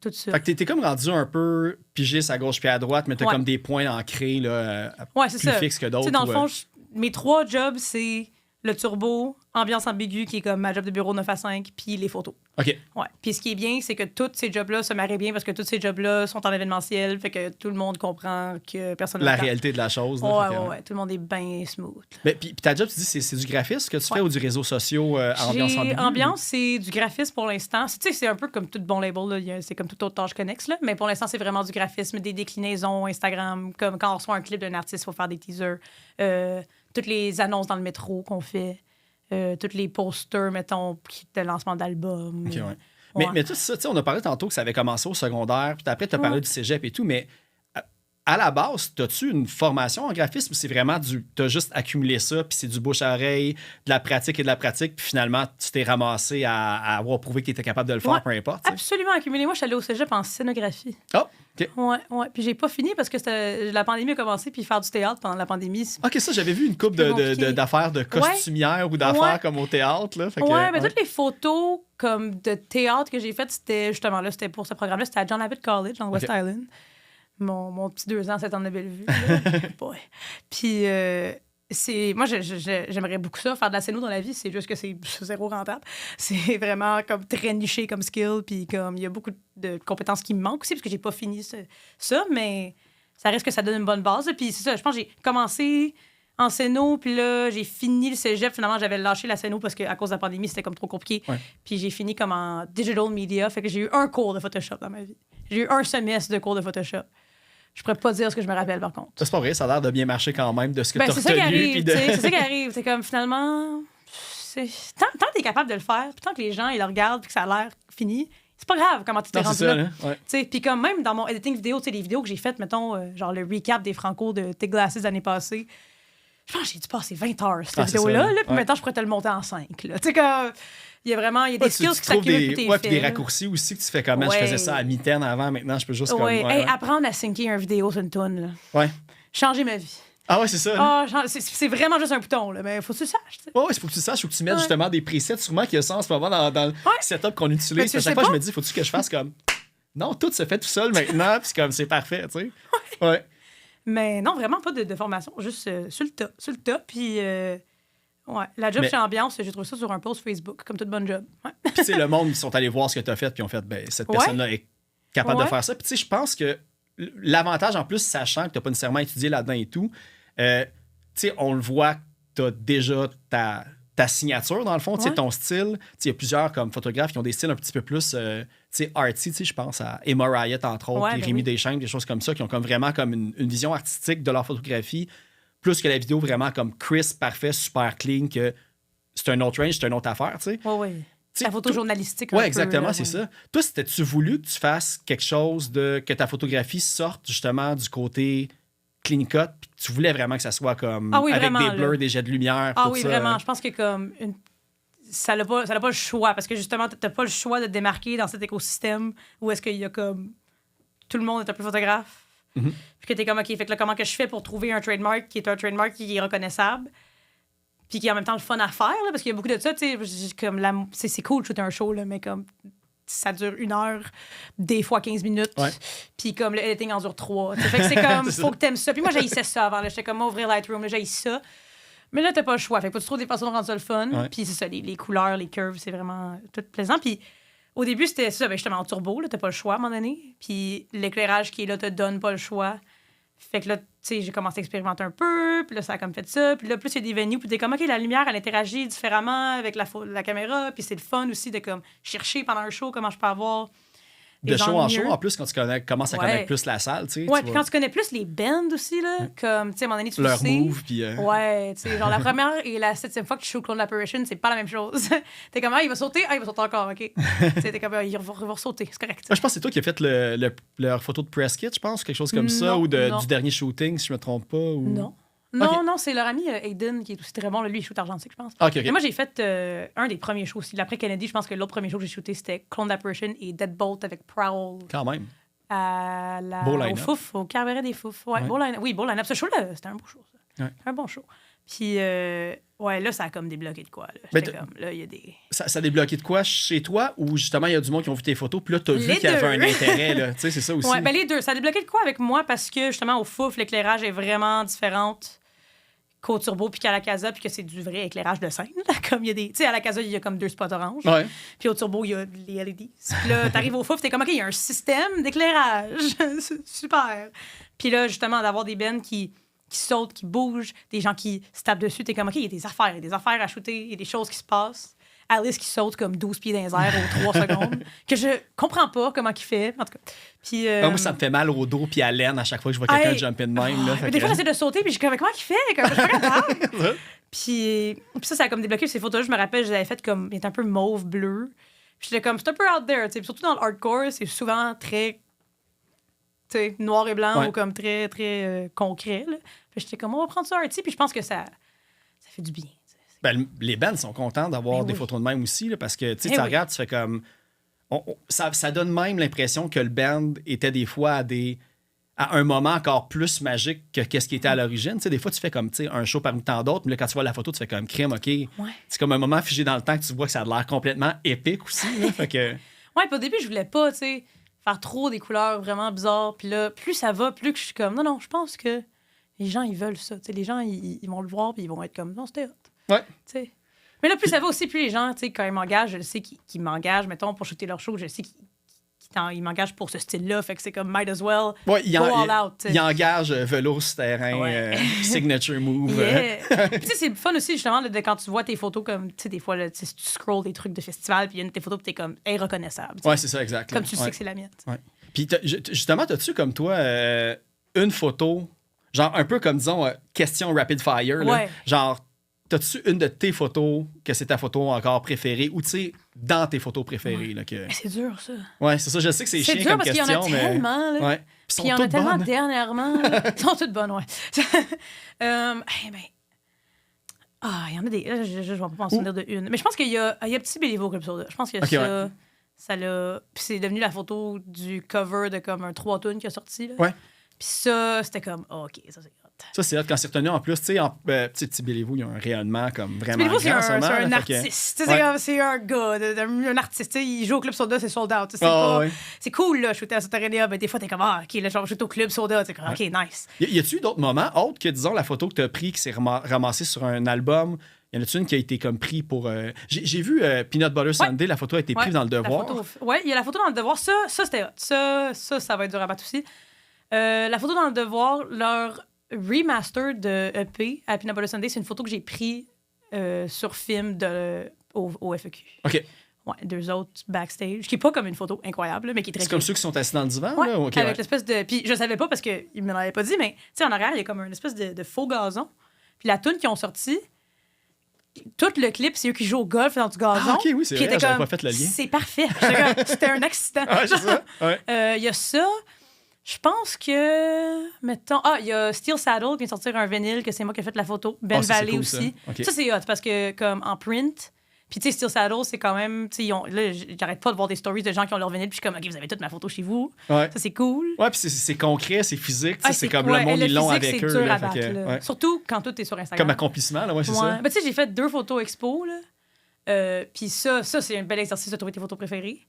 Tout ça. Fait que t'es comme rendu un peu pigiste à gauche puis à droite, mais t'as comme des points ancrés là, c'est plus ça. fixes que d'autres. Dans le fond, mes 3 jobs, c'est le turbo, ambiance ambiguë, qui est comme ma job de bureau 9 à 5, puis les photos. OK. Ouais. Puis ce qui est bien, c'est que tous ces jobs-là se marient bien parce que tous ces jobs-là sont en événementiel, fait que tout le monde comprend que personne la réalité de la chose. Là, ouais. Tout le monde est bien smooth. Mais puis ta job, tu dis, c'est du graphisme que tu fais ou du réseau social ambiance ambiguë? Ambiance, c'est du graphisme pour l'instant. Tu sais, c'est un peu comme tout bon label, là. C'est comme toute autre tâche connexe, là. Mais pour l'instant, c'est vraiment du graphisme, des déclinaisons Instagram, comme quand on reçoit un clip d'un artiste, il faut faire des teasers. Toutes les annonces dans le métro qu'on fait. Tous les posters, mettons, de lancement d'albums. Okay, ouais. Mais tout ça, on a parlé tantôt que ça avait commencé au secodaire, puis après, tu as parlé du cégep et tout, mais à la base, as-tu une formation en graphisme ou c'est vraiment t'as juste accumulé ça, puis c'est du bouche à oreille, de la pratique et de la pratique, puis finalement, tu t'es ramassé à avoir prouvé que tu étais capable de le faire, peu importe. T'sais. Absolument accumulé. Moi, je suis allée au cégep en scénographie. Oh, OK. Ouais. Puis j'ai pas fini parce que la pandémie a commencé, puis faire du théâtre pendant la pandémie. OK, ça, j'avais vu une couple d'affaires de costumières ou d'affaires comme au théâtre. Là, mais toutes les photos comme de théâtre que j'ai faites, c'était justement là, c'était pour ce programme-là, c'était à John Abbott College, dans West Island. Mon petit 2 ans, 7 ans de Bellevue. Puis, moi, j'aimerais beaucoup ça, faire de la scéno dans la vie. C'est juste que c'est zéro rentable. C'est vraiment comme très niché comme skill. Puis, comme il y a beaucoup de compétences qui me manquent aussi, parce que j'ai pas fini ça. Mais ça reste que ça donne une bonne base. Puis, c'est ça. Je pense que j'ai commencé en scéno. Puis là, j'ai fini le cégep. Finalement, j'avais lâché la scéno parce qu'à cause de la pandémie, c'était comme trop compliqué. Ouais. Puis, j'ai fini comme en digital media. Fait que j'ai eu un cours de Photoshop dans ma vie. J'ai eu un semestre de cours de Photoshop. Je pourrais pas dire ce que je me rappelle, par contre. C'est pas vrai, ça a l'air de bien marcher quand même, de ce que tu as retenu. C'est ça qui arrive, c'est ça qui arrive. C'est comme, finalement, tant que t'es capable de le faire, puis tant que les gens, ils le regardent, puis que ça a l'air fini, c'est pas grave comment tu t'es rendu là. Ouais. Puis comme même dans mon editing vidéo, les vidéos que j'ai faites, mettons, genre le recap des Franco de Tig Glasses l'année passée, Je pense que j'ai dû passer 20 heures, cette vidéo-là. Puis maintenant, je pourrais te le monter en 5. Tu sais, comme. Il y a des skills qui s'accumulent plus tes puis des raccourcis aussi que tu fais comment je faisais ça à mi-temps avant, maintenant je peux juste apprendre à syncer une vidéo sur une toune. Là. Ouais. Changer ma vie. Ah ouais, c'est ça. C'est vraiment juste un bouton, là, mais faut que tu le saches. T'sais. Ouais, il faut que tu le saches, faut que tu mettes justement des presets, sûrement qu'il y a ça en ce moment dans le setup qu'on utilise. À chaque fois, je me dis, faut-tu que je fasse comme. Non, tout se fait tout seul maintenant, puis comme c'est parfait, tu sais. Ouais. Mais non, vraiment pas de formation, juste sur le top. Puis, la job chez Ambiance, j'ai trouvé ça sur un post Facebook, comme toute bonne job. Ouais. Puis, tu sais, le monde, ils sont allés voir ce que tu as fait, puis ils ont fait, cette personne-là est capable de faire ça. Puis, tu sais, je pense que l'avantage, en plus, sachant que tu n'as pas nécessairement étudié là-dedans et tout, tu sais, on le voit que tu as déjà ta signature, dans le fond, tu sais, ton style. Il y a plusieurs comme photographes qui ont des styles un petit peu plus arty, je pense à Emma Riot, entre autres, puis Rémi Deschamps, des choses comme ça, qui ont comme vraiment comme une vision artistique de leur photographie, plus que la vidéo vraiment comme crisp, parfait, super clean, que c'est un autre range, c'est une autre affaire, tu sais. Oui. La photo journalistique. Oui, exactement, c'est ça. Toi, c'était-tu voulu que tu fasses quelque chose que ta photographie sorte justement du côté clean cut, puis tu voulais vraiment que ça soit comme avec vraiment, des blurs, des jets de lumière. Oui, ça. Vraiment. Je pense que comme ça n'a pas le choix, parce que justement, tu n'as pas le choix de te démarquer dans cet écosystème où est-ce qu'il y a comme tout le monde est un peu photographe. Puis que tu es comme, OK, fait que là, comment que je fais pour trouver un trademark qui est un trademark qui est reconnaissable, puis qui est en même temps le fun à faire, là, parce qu'il y a beaucoup de ça, tu sais, comme c'est cool de shooter un show, là, mais comme ça dure 1 heure, des fois 15 minutes. Puis comme le editing en dure 3. Fait que c'est comme, faut que t'aimes ça. Puis moi, j'haïssais ça avant. J'étais comme, ouvrir Lightroom, j'haïs ça. Mais là, t'as pas le choix. Fait que faut que tu trouves des façons de rendre ça le fun. Puis c'est ça, les couleurs, les curves, c'est vraiment tout plaisant. Puis au début, c'était ça, justement, en turbo, là, t'as pas le choix à un moment donné. Puis l'éclairage qui est là te donne pas le choix. Fait que là, tu sais, j'ai commencé à expérimenter un peu, puis là, ça a comme fait ça. Puis là, plus il y a des venues, puis t'es comme, OK, la lumière, elle interagit différemment avec la caméra, puis c'est le fun aussi de comme chercher pendant un show comment je peux avoir de show en show, en plus, quand tu commences à connaître plus la salle, tu sais. Ouais, puis quand tu connais plus les bands aussi, là, comme, tu sais, à un moment donné, tu leur sais. move, puis... Ouais, tu sais, genre la première et la 7e fois que tu shows Clone Apparition, c'est pas la même chose. T'es comme, il va sauter, il va sauter encore, OK. Tu sais, t'es comme, il va sauter, c'est correct. Moi, je pense que c'est toi qui as fait leur photo de press kit, je pense, quelque chose comme ça, ou du dernier shooting, si je me trompe pas. Ou... Non, c'est leur ami Aiden qui est aussi très bon. Lui, il shoot argentique, je pense. Okay. Mais moi, j'ai fait un des premiers shows aussi. Après Kennedy, je pense que l'autre premier show que j'ai shooté, c'était Clone Apparition et Deadbolt avec Prowl. Quand même. Au Fouf, au Cabaret des Fouf. Ouais. Beau line-up. Ce show-là, c'était un beau show, ça. Un bon show. Puis, là, ça a comme débloqué de quoi. Là, il y a des... Ça a débloqué de quoi chez toi, ou justement, il y a du monde qui ont vu tes photos, puis là, t'as vu qu'il y avait un intérêt, là. Tu sais, c'est ça aussi. Ouais, ben les deux. Ça a débloqué de quoi avec moi, parce que, justement, au Fouf, l'éclairage est vraiment différent qu'au Turbo puis qu'à la Casa, puis que c'est du vrai éclairage de scène. Comme il y a des... Tu sais, à la Casa, il y a comme 2 spots orange. Puis au Turbo, il y a les LEDs. Puis là, t'arrives au Fouf, t'es comme, OK, il y a un système d'éclairage. Super. Puis là, justement, d'avoir des bands qui sautent, qui bougent, des gens qui se tapent dessus, t'es comme, OK, il y a des affaires à shooter, il y a des choses qui se passent. Alice qui saute comme 12 pieds dans les airs aux 3 secondes, que je comprends pas comment il fait, en tout cas. Puis, moi, ça me fait mal au dos puis à l'aine à chaque fois que je vois quelqu'un jumper de même. Là, des fois, j'essaie de sauter, puis je suis comme, comment il fait? Comme, je suis pas capable. puis ça a comme débloqué ces photos. Je me rappelle, je les avais faites comme, il était un peu mauve-bleu. Puis j'étais comme, c'est un peu out there, tu sais. Surtout dans le hardcore, c'est souvent très, tu sais, noir et blanc ou comme très, très concret. Là. Puis j'étais comme, on va prendre ça arty, puis je pense que ça fait du bien. Ben, les bands sont contents d'avoir des photos de même aussi, là, parce que tu regardes, tu fais comme... ça donne même l'impression que le band était des fois à un moment encore plus magique que qu'est-ce qui était à l'origine. Des fois, tu fais comme un show parmi tant d'autres, mais là, quand tu vois la photo, tu fais comme crime, OK. C'est comme un moment figé dans le temps que tu vois que ça a l'air complètement épique aussi. Là, fait que... Ouais, puis au début, je voulais pas, faire trop des couleurs vraiment bizarres. Puis là, plus ça va, plus que je suis comme, non, je pense que les gens, ils veulent ça. Les gens, ils vont le voir, puis ils vont être comme, non, c'était hot. Ouais. T'sais. Mais là, plus ça va aussi, plus les gens, quand ils m'engagent, je le sais qu'ils m'engagent, mettons, pour shooter leur show, je sais qu'ils m'engagent pour ce style-là, fait que c'est comme might as well go all out. Ils engagent velours sur terrain, signature move. Puis c'est fun aussi, justement, là, quand tu vois tes photos, comme, tu sais, des fois, là, tu scrolls des trucs de festival, puis il y a une de tes photos, puis t'es comme reconnaissable. Ouais, c'est ça, exact. Comme tu sais que c'est la mienne. Ouais. Puis justement, t'as-tu comme toi une photo, genre un peu comme, disons, question rapid fire, là, genre, t'as-tu une de tes photos que c'est ta photo encore préférée ou tu sais, dans tes photos préférées? Là, que... C'est dur, ça. Ouais, c'est ça. Je sais que c'est chiant comme question, parce qu'il y en a tellement. Là. Ouais. Puis il y en a tellement dernièrement. Ils sont toutes bonnes, ouais. Ah, il y en a des. Là, je vais pas en souvenir de une. Mais je pense qu'il y a Petit Béliveau Club Soda. Je pense que ça l'a. Puis c'est devenu la photo du cover de comme un 3 tonnes qui a sorti. Là. Ouais. Puis ça, c'était comme, OK, ça c'est hot. Ça, c'est hot quand c'est retenu. En plus, tu sais, Petit Béliveau, il y a un rayonnement comme vraiment Béliveau, grand. c'est un artiste. C'est un gars, un artiste. T'sais, il joue au Club Soda, c'est sold out. C'est cool, là, shooter à Sotarénia. Mais des fois, t'es comme, OK, là, je vais shooter au Club Soda. Comme, OK, nice. Y a-tu eu d'autres moments, autres que, disons, la photo que t'as pris qui s'est ramassée sur un album? Y en a-tu une qui a été comme pris pour... J'ai vu Peanut Butter Sundae, la photo a été prise dans Le Devoir. Oui, il y a la photo dans Le Devoir. Ça c'était hot. Ça va être du rabat aussi. La photo dans Le Devoir, leur remaster de EP à Peanut Butter Sundae, c'est une photo que j'ai prise sur film au FEQ. OK. Ouais, 2 autres backstage, qui est pas comme une photo incroyable, mais qui est très C'est comme ceux qui sont assis dans le divan, ouais, là? Okay, avec l'espèce de... Puis je savais pas parce qu'ils me l'avaient pas dit, mais tu sais, en arrière, il y a comme une espèce de faux gazon. Puis la toune qu'ils ont sorti, tout le clip, c'est eux qui jouent au golf dans du gazon. Ah, OK, oui, c'est vrai, j'avais pas fait le lien. C'est parfait. C'était un accident. Ah, c'est ça. Il y a ça. Je pense que, mettons... Ah, il y a Steel Saddle qui vient de sortir un vinyle, que c'est moi qui ai fait la photo. Ben Valley cool, aussi. Ça, okay. Ça c'est hot, parce que comme en print... Puis tu sais, Steel Saddle, c'est quand même... Là, j'arrête pas de voir des stories de gens qui ont leur vinyle, puis je suis comme, OK, vous avez toute ma photo chez vous. Ouais. Ça, c'est cool. Ouais, puis c'est concret, c'est physique. C'est comme le monde, ils l'ont avec eux. Dur à battre, là. Surtout quand tout est sur Instagram. Comme accomplissement, là, c'est ça. Ben, tu sais, j'ai fait 2 photos expo, là. Puis ça, c'est un bel exercice de trouver tes photos préférées.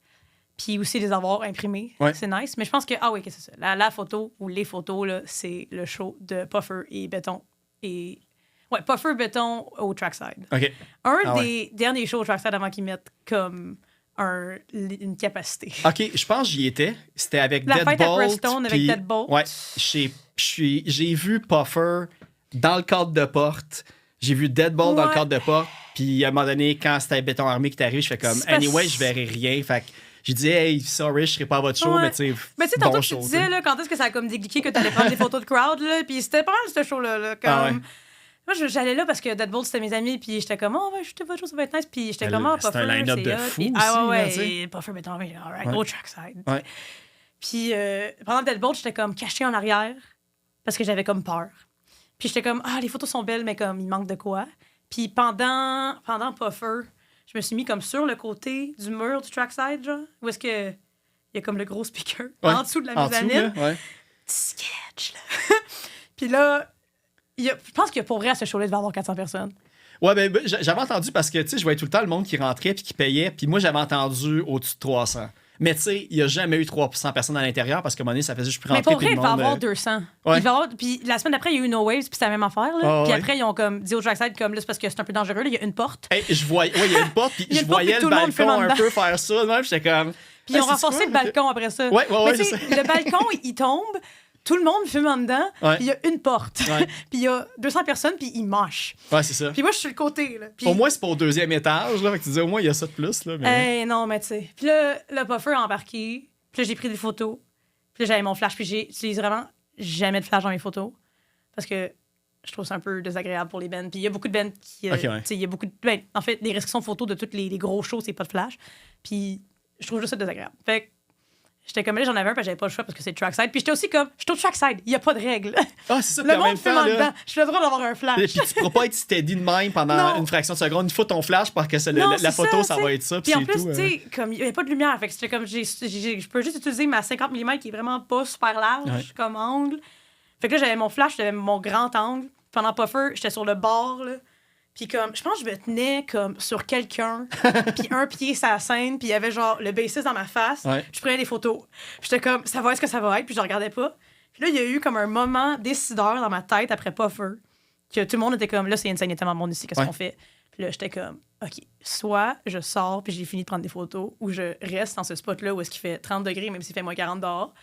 Puis aussi les avoir imprimées. Ouais. C'est nice. Mais je pense que, oui, que c'est ça. La photo ou les photos, là, c'est le show de Puffer et Béton. Ouais, Puffer, Béton au Trackside. OK. Un des derniers shows au Trackside avant qu'ils mettent comme une capacité. OK, je pense que j'y étais. C'était avec Deadbolt. La fête à Preston avec Deadbolt. Ouais, j'ai vu Puffer dans le cadre de porte. J'ai vu Deadbolt dans le cadre de porte. Puis à un moment donné, quand c'était Béton Armé qui est arrivé, je fais comme, anyway, je verrai rien. Fait que j'ai dit, hey, sorry, je serai pas à votre show, mais tu sais, tantôt, tu disais, là, quand est-ce que ça a comme décliqué que tu allais prendre des photos de crowd, là, puis c'était pas mal, ce show-là, comme... Moi, j'allais là parce que Deadbolt, c'était mes amis, puis j'étais comme, oh, ouais, je votre show, ça va être nice, puis j'étais comme, oh, Puffer, c'est un line-up de fou aussi, ouais, Puffer, Béton, all right, go Trackside. Ouais. Puis pendant Deadbolt, j'étais comme cachée en arrière, parce que j'avais comme peur. Puis j'étais comme, les photos sont belles, mais comme, il manque de quoi. Puis pendant Puffer, je me suis mis comme sur le côté du mur du Trackside, genre, où est-ce que il y a comme le gros speaker en dessous de la mezzanine. Sketch, là. Puis là, je pense que pour vrai, à ce show-là, il devait y avoir 400 personnes. Ouais, ben, j'avais entendu parce que, tu sais, je voyais tout le temps le monde qui rentrait puis qui payait. Puis moi, j'avais entendu au-dessus de 300. Mais tu sais, il n'y a jamais eu 300 personnes à l'intérieur parce qu'à un moment donné, ça faisait juste plus rentrer. Mais pour vrai, il va y avoir 200. Ouais. Puis la semaine d'après, il y a eu No Waves, puis c'est la même affaire. Là. Puis après, ils ont comme dit au Trackside, comme là, c'est parce que c'est un peu dangereux, là, il y a une porte. Hey, il y a une porte, puis je voyais le balcon un peu faire ça. Même, j'étais comme. Puis ils ont renforcé le balcon après ça. Ouais, mais le balcon, il tombe. Tout le monde fume en dedans, puis il y a une porte. Puis il y a 200 personnes, puis ils mâchent. Ouais, c'est ça. Puis moi, je suis sur le côté. Là. Au moins, c'est pas au 2e étage. Là, fait que tu disais, au moins, il y a ça de plus. Là, mais... non, mais tu sais. Puis là, le Puffer a embarqué. Puis là, j'ai pris des photos. Puis là, j'avais mon flash. Puis j'utilise vraiment jamais de flash dans mes photos. Parce que je trouve ça un peu désagréable pour les bands. Puis il y a beaucoup de bands qui... il y a beaucoup de... en fait, les restrictions photos de tous les gros shows, c'est pas de flash. Puis je trouve juste ça désagréable. Fait que j'étais comme là, j'en avais un, puis j'avais pas le choix parce que c'est Trackside. Puis j'étais aussi comme, je suis au Trackside, il n'y a pas de règle. Ah, c'est ça, le monde fume en dedans. Je le droit d'avoir un flash. Et puis tu pourras pas être steady de même pendant une fraction de seconde. Il faut ton flash parce que la photo, ça va être ça. Puis en plus, tu sais, comme il n'y avait pas de lumière. Fait que c'était comme, je peux juste utiliser ma 50 mm qui est vraiment pas super large comme angle. Fait que là, j'avais mon flash, j'avais mon grand angle. Pendant Puffer, j'étais sur le bord, là. Puis comme, je pense que je me tenais comme sur quelqu'un, puis un pied sur la scène, puis il y avait genre le bassiste dans ma face. Je prenais des photos. J'étais comme, ça va être ce que ça va être, puis je regardais pas. Puis là, il y a eu comme un moment décideur dans ma tête après Puffer, que tout le monde était comme, là, c'est insane, il y a tellement de monde ici, qu'est-ce qu'on fait? Puis là, j'étais comme, OK, soit je sors, puis j'ai fini de prendre des photos, ou je reste dans ce spot-là où est-ce qu'il fait 30 degrés, même s'il fait moins 40 dehors.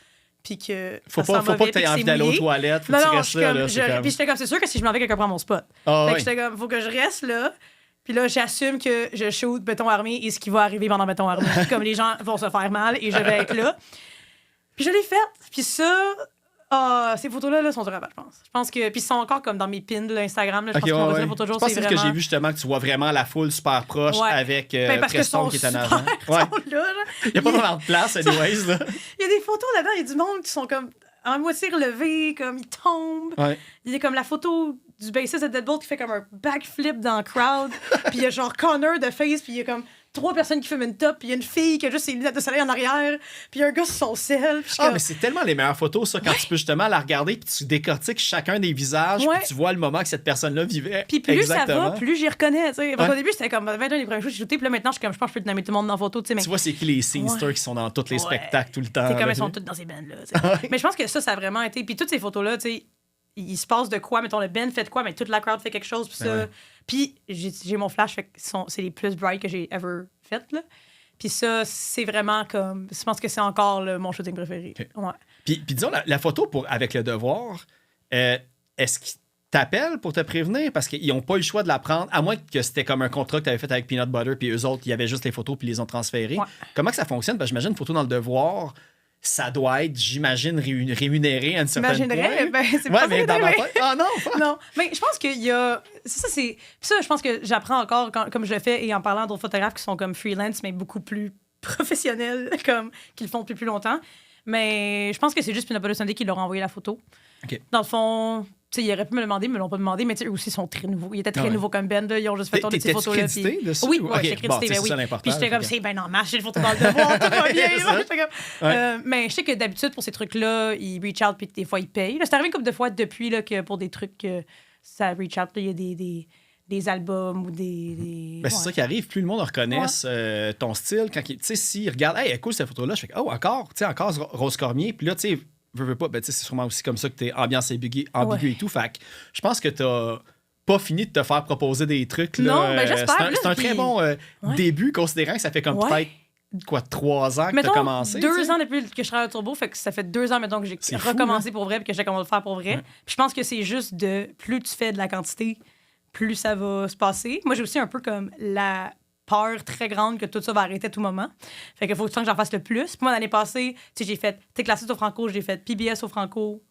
Puis que faut pas que tu aies envie d'aller aux toilettes, faut que tu restes là. Puis j'étais comme, c'est sûr que si je m'en vais, quelqu'un prend mon spot. Fait que j'étais comme, faut que je reste là. Puis là, j'assume que je shoot Béton Armé et ce qui va arriver pendant Béton Armé. Comme les gens vont se faire mal et je vais être là. Puis je l'ai faite. Puis ça, ces photos-là sont durables, je pense. Je pense que. Puis ils sont encore comme dans mes pins de l'Instagram. Je pense qu'on va dire pour toujours. Je pense que c'est ce que j'ai vu justement, que tu vois vraiment la foule super proche avec Preston qui est en avant. Il n'y a pas vraiment de place, anyways. Il y a des photos là-dedans, il y a du monde qui sont comme en moitié relevé, comme il tombe. Ouais. Il y a comme la photo du bassiste de Deadbolt qui fait comme un backflip dans le crowd. Puis il y a genre Connor de face, puis il y a comme 3 personnes qui fument une top, puis il y a une fille qui a juste ses lunettes de soleil en arrière, puis il y a un gars sur son sel. Mais c'est tellement les meilleures photos, ça, quand tu peux justement la regarder, puis tu décortiques chacun des visages, puis tu vois le moment que cette personne-là vivait. Puis plus ça va, plus j'y reconnais. Au début, c'était comme 21 des premiers choses que j'ai shooté, puis là maintenant, je pense que je peux te nommer tout le monde dans la photo. Mais... Tu vois, c'est qui les scenesters qui sont dans tous les spectacles tout le temps. C'est comme elles sont toutes dans ces bands-là. Mais je pense que ça a vraiment été. Puis toutes ces photos-là, tu sais, il se passe de quoi, mettons, le band fait de quoi, mais toute la crowd fait quelque chose, puis ça. Puis j'ai mon flash, fait que c'est les plus bright que j'ai ever fait, là. Puis ça, c'est vraiment comme... Je pense que c'est encore mon shooting préféré. Okay. Ouais. Puis disons, la photo avec le devoir, est-ce qu'ils t'appellent pour te prévenir? Parce qu'ils n'ont pas eu le choix de la prendre, à moins que c'était comme un contrat que tu avais fait avec Peanut Butter, puis eux autres, il y avait juste les photos, puis ils les ont transférées. Ouais. Comment que ça fonctionne? Parce que j'imagine une photo dans le devoir... Ça doit être, j'imagine, rémunéré à une certaine point. Imaginerais, ben, c'est pas mais dans ma tête. Ah non! Non, mais je pense qu'il y a... Ça, je pense que j'apprends encore, comme je le fais, et en parlant d'autres photographes qui sont comme freelance, mais beaucoup plus professionnels, comme qui le font depuis plus longtemps. Mais je pense que c'est juste Peanut Butter Sunday qui leur a envoyé la photo. Okay. Dans le fond... Tu sais, ils auraient pu me le demander, mais ils me l'ont pas demandé. Mais eux aussi sont très nouveaux. Ils étaient très nouveaux comme band. Là. Ils ont juste fait tourner ces photos-là. T'étais-tu crédité dessus? Oui, j'étais crédité, oui. Puis j'étais comme, c'est ben non, j'ai le photo dans le devoir, tout va bien. Mais je sais que d'habitude, pour ces trucs-là, ils reach out, puis des fois, ils payent. C'est arrivé une couple de fois depuis là, que pour des trucs, ça reach out, il y a des albums ou des c'est ça qui arrive. Plus le monde reconnaisse ton style. Quand tu sais, s'ils regardent, hey, cool cette photo-là, je fais, oh, encore Rose Cormier. Puis là, tu sais, veux pas, c'est sûrement aussi comme ça que t'es ambiance ambigu et tout. Fait que je pense que t'as pas fini de te faire proposer des trucs. Là. Non, ben j'espère. C'est un très bon début, considérant que ça fait comme peut-être 3 ans que t'as commencé. 2 ans depuis que je travaille au Turbo, fait que ça fait 2 ans, mettons, que j'ai recommencé pour vrai, puis que j'ai commencé à le faire pour vrai. Puis je pense que c'est juste plus tu fais de la quantité, plus ça va se passer. Moi, j'ai aussi un peu comme la peur très grande que tout ça va arrêter à tout moment. Fait qu'il faut que j'en fasse le plus. Puis moi, l'année passée, tu sais, j'ai fait T-Classiste au Franco, j'ai fait PBS au Franco.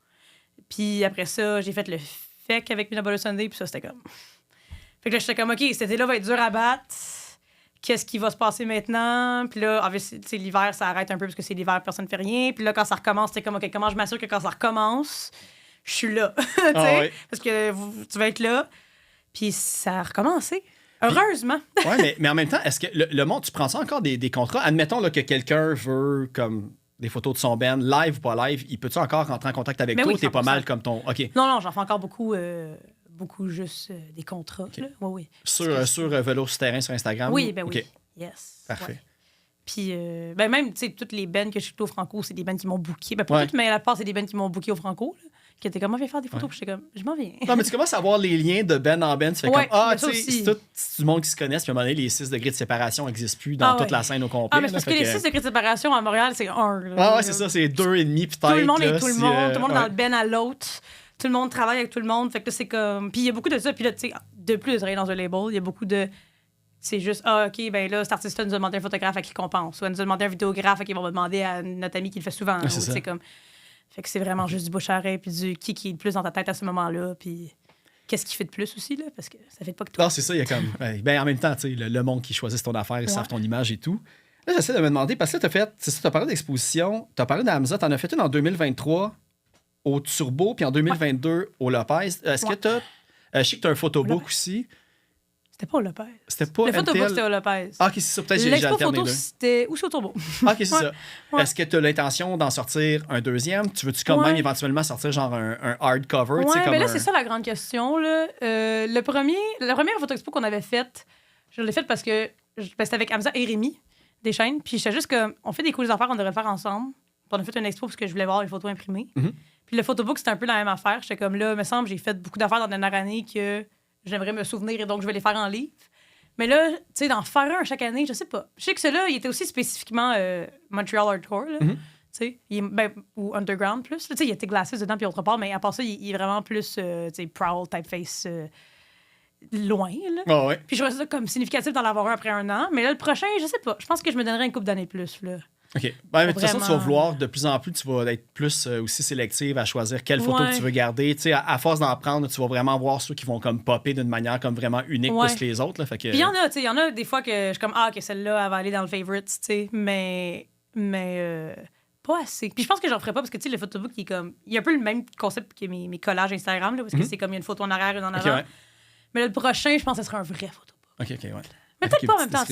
Puis après ça, j'ai fait le FEC avec Peanut Butter Sunday, puis ça, c'était comme... Fait que là, j'étais comme, OK, cet été-là va être dur à battre. Qu'est-ce qui va se passer maintenant? Puis là, tu sais, l'hiver, ça arrête un peu parce que c'est l'hiver, personne ne fait rien. Puis là, quand ça recommence, c'était comme, OK, comment je m'assure que quand ça recommence, je suis là. Parce que tu vas être là. Puis ça a recommencé. Heureusement. Oui, mais en même temps, est-ce que le monde, tu prends ça encore des contrats? Admettons là, que quelqu'un veut comme des photos de son band, live ou pas live, il peut-tu encore rentrer en contact avec toi? T'es pas mal comme ton... OK. Non, j'en fais encore beaucoup juste des contrats. Okay. Là. Oui. Sur Vélo sur terrain sur Instagram? Oui, ben oui. Yes. Parfait. Ouais. Puis, même, tu sais, toutes les bands que je suis au Franco, c'est des bands qui m'ont booké. Ben, toutes, mais la plupart, c'est des bands qui m'ont booké au Franco. Là. Qui était comme, viens faire des photos, puis j'étais comme, je m'en viens. Non, mais tu commences à voir les liens de Ben en Ben. Tu fais comme, tu sais, c'est tout le monde qui se connaisse, puis à un moment donné, les 6 degrés de séparation n'existent plus dans toute la scène au complet. Mais parce que les 6 degrés de séparation à Montréal, c'est 1. C'est ça, c'est 2,5 peut-être. Tout le monde est tout le monde. Tout le monde est dans le Ben à l'autre. Tout le monde travaille avec tout le monde. Fait que c'est comme. Puis il y a beaucoup de ça. Puis là, tu sais, de plus de travailler dans un label, il y a beaucoup de. C'est juste, OK, ben là, cet artiste-là nous a demandé un photographe à qui qu'on pense. Ou elle nous a demandé un vidéographe à qui on va demander à notre ami qui le fait souvent. C'est comme. Fait que c'est vraiment juste du bouche-à-oreille, puis du qui est le plus dans ta tête à ce moment-là, puis qu'est-ce qui fait de plus aussi, là, parce que ça fait pas que toi. Non, c'est ça, il y a comme... Ben, en même temps, tu sais, le monde qui choisit ton affaire, ils savent ton image et tout. Là, j'essaie de me demander, parce que là, t'as parlé d'exposition, t'as parlé d'Amza, t'en as fait une en 2023 au Turbo, puis en 2022 au Lopez. Est-ce que t'as... je sais que t'as un photobook aussi. C'était pas au Lopez. C'était pas le photobook, c'était au Lopez. Ah, OK, c'est ça. Peut-être j'ai l'expo alterné photo, c'était aussi au Turbo. OK, c'est ça. Ouais. Est-ce que tu as l'intention d'en sortir un deuxième? Tu veux-tu quand même éventuellement sortir genre un hardcover? Oui, mais là, c'est ça la grande question. Là. La première photo expo qu'on avait faite, je l'ai faite parce que c'était avec Hamza et Rémi, des chaînes. Puis j'étais juste comme, on fait des cool affaires qu'on devrait faire ensemble. Puis on a fait une expo parce que je voulais voir les photos imprimées. Mm-hmm. Puis le photobook, c'était un peu la même affaire. J'étais comme là, me semble, j'ai fait beaucoup d'affaires dans la dernière année que j'aimerais me souvenir et donc je vais les faire en livre. Mais là, tu sais, d'en faire un chaque année, je sais pas. Je sais que celui-là, il était aussi spécifiquement Montreal Hardcore, là. Mm-hmm. Tu sais, ou Underground plus. Tu sais, il y a T-Glasses dedans puis autre part, mais à part ça, il est vraiment plus, tu sais, prowl, typeface, loin, là. Oh, ouais. Puis je vois ça comme significatif d'en avoir un après 1 an. Mais là, le prochain, je sais pas. Je pense que je me donnerais une couple d'années plus, là. OK. Ben, mais de toute façon, tu vas vouloir de plus en plus, tu vas être plus aussi sélective à choisir quelle photo que tu veux garder. Tu sais, à force d'en prendre, tu vas vraiment voir ceux qui vont comme popper d'une manière comme vraiment unique plus que les autres. Là, fait que... Puis il y en a, tu sais, il y en a des fois que je suis comme, OK, celle-là, elle va aller dans le favorites, tu sais, mais Pas assez. Puis je pense que j'en ferais pas parce que, tu sais, le photobook, il y a un peu le même concept que mes collages Instagram, là, parce que c'est comme il y a une photo en arrière et en avant. Ouais. Mais là, le prochain, je pense que ce serait un vrai photobook. OK, ouais. Mais peut-être pas en même temps,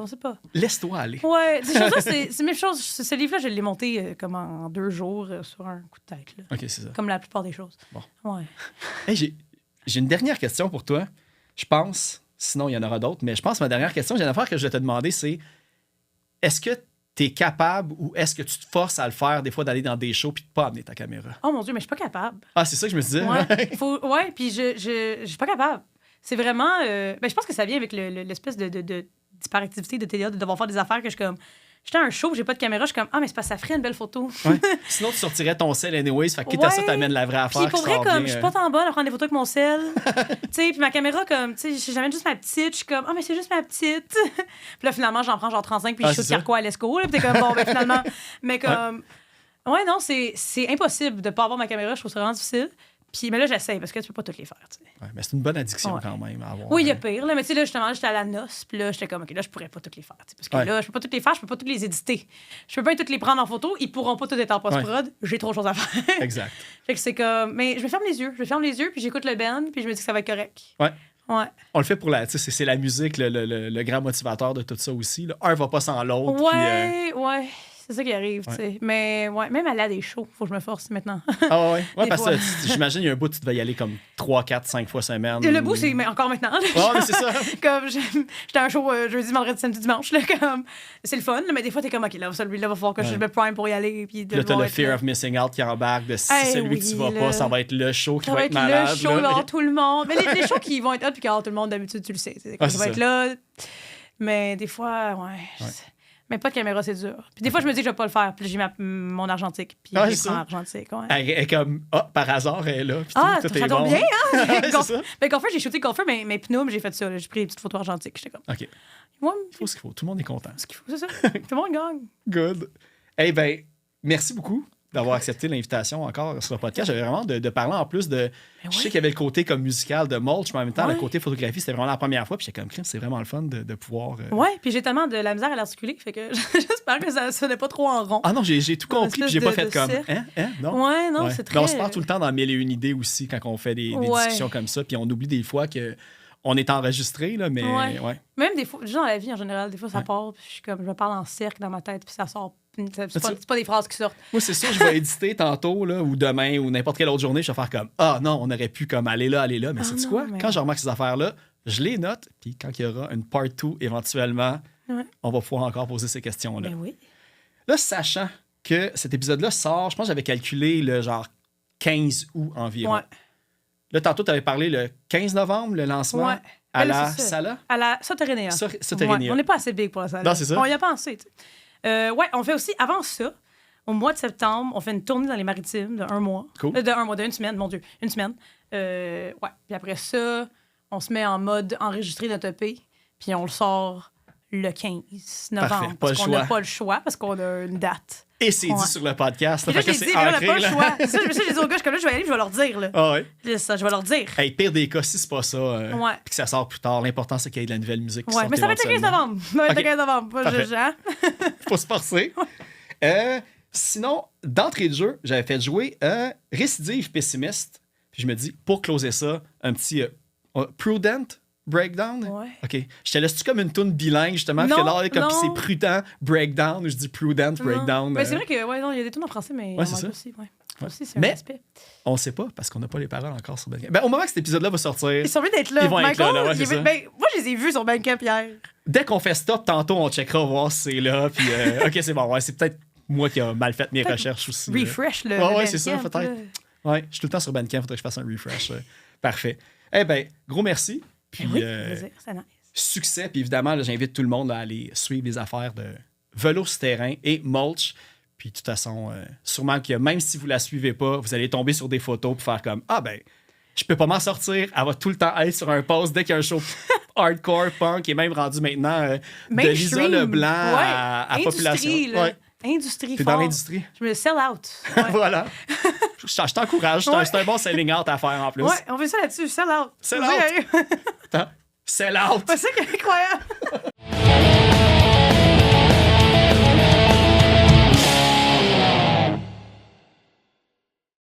on sait pas. Laisse-toi aller. Ouais, ces choses-là, c'est mes choses. Ce livre-là, je l'ai monté comme en 2 jours sur un coup de tête. Là. OK, c'est ça. Comme la plupart des choses. Bon. Ouais. Hey, j'ai une dernière question pour toi. Je pense, sinon il y en aura d'autres, mais je pense que ma dernière question, j'ai une affaire que je vais te demander, c'est est-ce que tu es capable ou est-ce que tu te forces à le faire des fois d'aller dans des shows puis de pas amener ta caméra? Oh mon Dieu, mais je suis pas capable. Ah, c'est ça que je me disais? Ouais, puis je suis pas capable. C'est vraiment... je pense que ça vient avec l'espèce de disparactivité de TDA, de devoir faire des affaires que je suis comme... J'étais à un show, j'ai pas de caméra, je suis comme, mais c'est parce que ça ferait une belle photo. Ouais. Sinon, tu sortirais ton sel anyways, fait que quitte à ça, t'amènes la vraie affaire. Puis pour vrai, comme, je suis pas tant bonne à prendre des photos avec mon sel. Tu sais, puis ma caméra, comme, tu sais, j'amène juste ma petite, je suis comme, mais c'est juste ma petite. Puis là, finalement, j'en prends genre 35, puis je shoot Carquois à l'ESCO, là, puis t'es comme, bon, ben finalement. Mais comme, ouais, non, c'est impossible de pas avoir ma caméra, je trouve ça vraiment difficile. Puis, mais là, j'essaye parce que tu peux pas toutes les faire. Tu sais. Ouais, mais c'est une bonne addiction quand même à avoir. Oui, il y a pire. Là, mais tu sais, là, justement, j'étais à la noce. Puis là, j'étais comme, OK, là, je pourrais pas toutes les faire. Parce que là, je peux pas toutes les faire, je peux pas toutes les éditer. Je peux pas toutes les prendre en photo. Ils pourront pas toutes être en post-prod. J'ai trop de choses à faire. Exact. Fait que c'est comme. Mais je me ferme les yeux. Puis j'écoute le band. Puis je me dis que ça va être correct. Ouais. Ouais. On le fait pour la. Tu sais, c'est la musique, le grand motivateur de tout ça aussi. Là. Un va pas sans l'autre. Ouais, ouais. C'est ça qui arrive, tu sais. Mais ouais, même aller à des shows, faut que je me force maintenant. Ah ouais? Ouais, parce que j'imagine, il y a un bout, tu devais y aller comme 3, 4, 5 fois semaine. Le bout, c'est encore maintenant. Ah, mais c'est ça. Comme j'étais à un show jeudi, vendredi, samedi, dimanche. Là, comme, c'est le fun, là, mais des fois, t'es comme, OK, là, celui-là, va falloir que je me prime pour y aller. Puis là, t'as le fear of missing out qui embarque de si celui que tu vas pas, ça va être le show qui va être malade. Le show, là, tout le monde. Mais les shows qui vont être hot puis qui tout le monde, d'habitude, tu le sais. Ça va être là. Mais des fois, ouais. Mais pas de caméra, c'est dur. Puis des fois, je me dis que je vais pas le faire. Puis j'ai mon argentique. Puis je prends argentique. Ouais. Elle est comme, par hasard, elle est là. Tout ça tombe bien, hein? C'est ça. Mais Golfer, j'ai shooté Golfer, mais Pinoum, j'ai fait ça. J'ai pris des petites photos argentiques. J'étais comme. OK. Ouais, il faut ce qu'il faut. Tout le monde est content. Ce qu'il faut, c'est ça. Tout le monde gagne. Good. Eh bien, merci beaucoup d'avoir accepté l'invitation encore sur le podcast. J'avais vraiment de parler en plus de... Je sais qu'il y avait le côté comme musical de Mulch, mais en même temps, le côté photographie, c'était vraiment la première fois. Puis j'étais comme, c'est vraiment le fun de pouvoir... Ouais, puis j'ai tellement de la misère à l'articuler, fait que j'espère que ça ne sonnait pas trop en rond. Ah non, j'ai tout compris, puis j'ai pas fait comme... Non? Ouais, non, c'est très... Mais on se parle tout le temps dans 1001 idées aussi quand on fait des discussions comme ça, puis on oublie des fois que... On est enregistré, là, mais... Ouais. Même des fois, juste dans la vie en général, des fois, ça part, puis je me parle en cercle dans ma tête, puis ça sort. C'est pas des phrases qui sortent. Moi, c'est sûr, je vais éditer tantôt, là, ou demain, ou n'importe quelle autre journée, je vais faire comme, non, on aurait pu comme aller là. Mais sais-tu quoi? Quand je remarque ces affaires-là, je les note, puis quand il y aura une part 2, éventuellement, on va pouvoir encore poser ces questions-là. Ben oui. Là, sachant que cet épisode-là sort, je pense que j'avais calculé le genre 15 août environ. Ouais. Là, tantôt, tu avais parlé le 15 novembre, le lancement à la Sala? À la Soterénéa. Soterénéa. On n'est pas assez big pour la Sala. Non, c'est ça. On y a pensé. On fait aussi, avant ça, au mois de septembre, on fait une tournée dans les Maritimes de 1 mois. Cool. Une semaine, mon Dieu, une semaine. Puis après ça, on se met en mode enregistrer notre EP, puis on le sort le 15 novembre. Parfait. Parce qu'on n'a pas le choix, parce qu'on a une date. Et c'est dit sur le podcast. Là, je l'ai dit, on n'a pas le choix. C'est ça, j'ai dit aux gars, je vais y aller, je vais leur dire. Là. Ah ouais. Ça, je vais leur dire. Hey, pire des cas, si c'est pas ça, puis que ça sort plus tard, l'important, c'est qu'il y ait de la nouvelle musique qui sorte mais ça va être le 15 novembre. Ça va être le 15 novembre, pas juste, hein? Faut se forcer. Sinon, d'entrée de jeu, j'avais fait jouer Récidive Pessimiste. Puis je me dis, pour closer ça, un petit Prudent Breakdown. Ouais. OK. Je te laisse-tu comme une toune bilingue, justement? Non, parce que là, comme c'est prudent Breakdown, ou je dis Prudent Breakdown. Mais c'est vrai que, il y a des tunes en français, mais c'est ça. aussi, aussi, c'est un aspect. On ne sait pas, parce qu'on n'a pas les paroles encore sur Bandcamp. Au moment que cet épisode-là va sortir... Ils sont venus d'être là. Ils vont être là, moi, je les ai vus sur Bandcamp hier. Dès qu'on fait stop, tantôt, on checkera voir si c'est là. Puis, OK, c'est bon. Ouais, c'est peut-être moi qui ai mal fait mes recherches aussi. Refresh, le ouais, c'est ça, peut-être. Ouais, je suis tout le temps sur Bandcamp, il faudrait que je fasse un refresh. Parfait. Eh bien, gros merci. Puis, c'est nice. Succès. Puis évidemment, là, j'invite tout le monde à aller suivre les affaires de Velo Souterrain et Mulch. Puis de toute façon, sûrement que même si vous la suivez pas, vous allez tomber sur des photos pour faire comme je peux pas m'en sortir. Elle va tout le temps être sur un post dès qu'il y a un show hardcore, punk, et même rendu maintenant de Lisa Leblanc à population. Industrie. T'es dans l'industrie? Je me sell out. Voilà. Je t'encourage. C'est un bon selling out à faire en plus. Ouais, on fait ça là-dessus. Sell out. Sell out. Sell out. C'est ça qui est incroyable.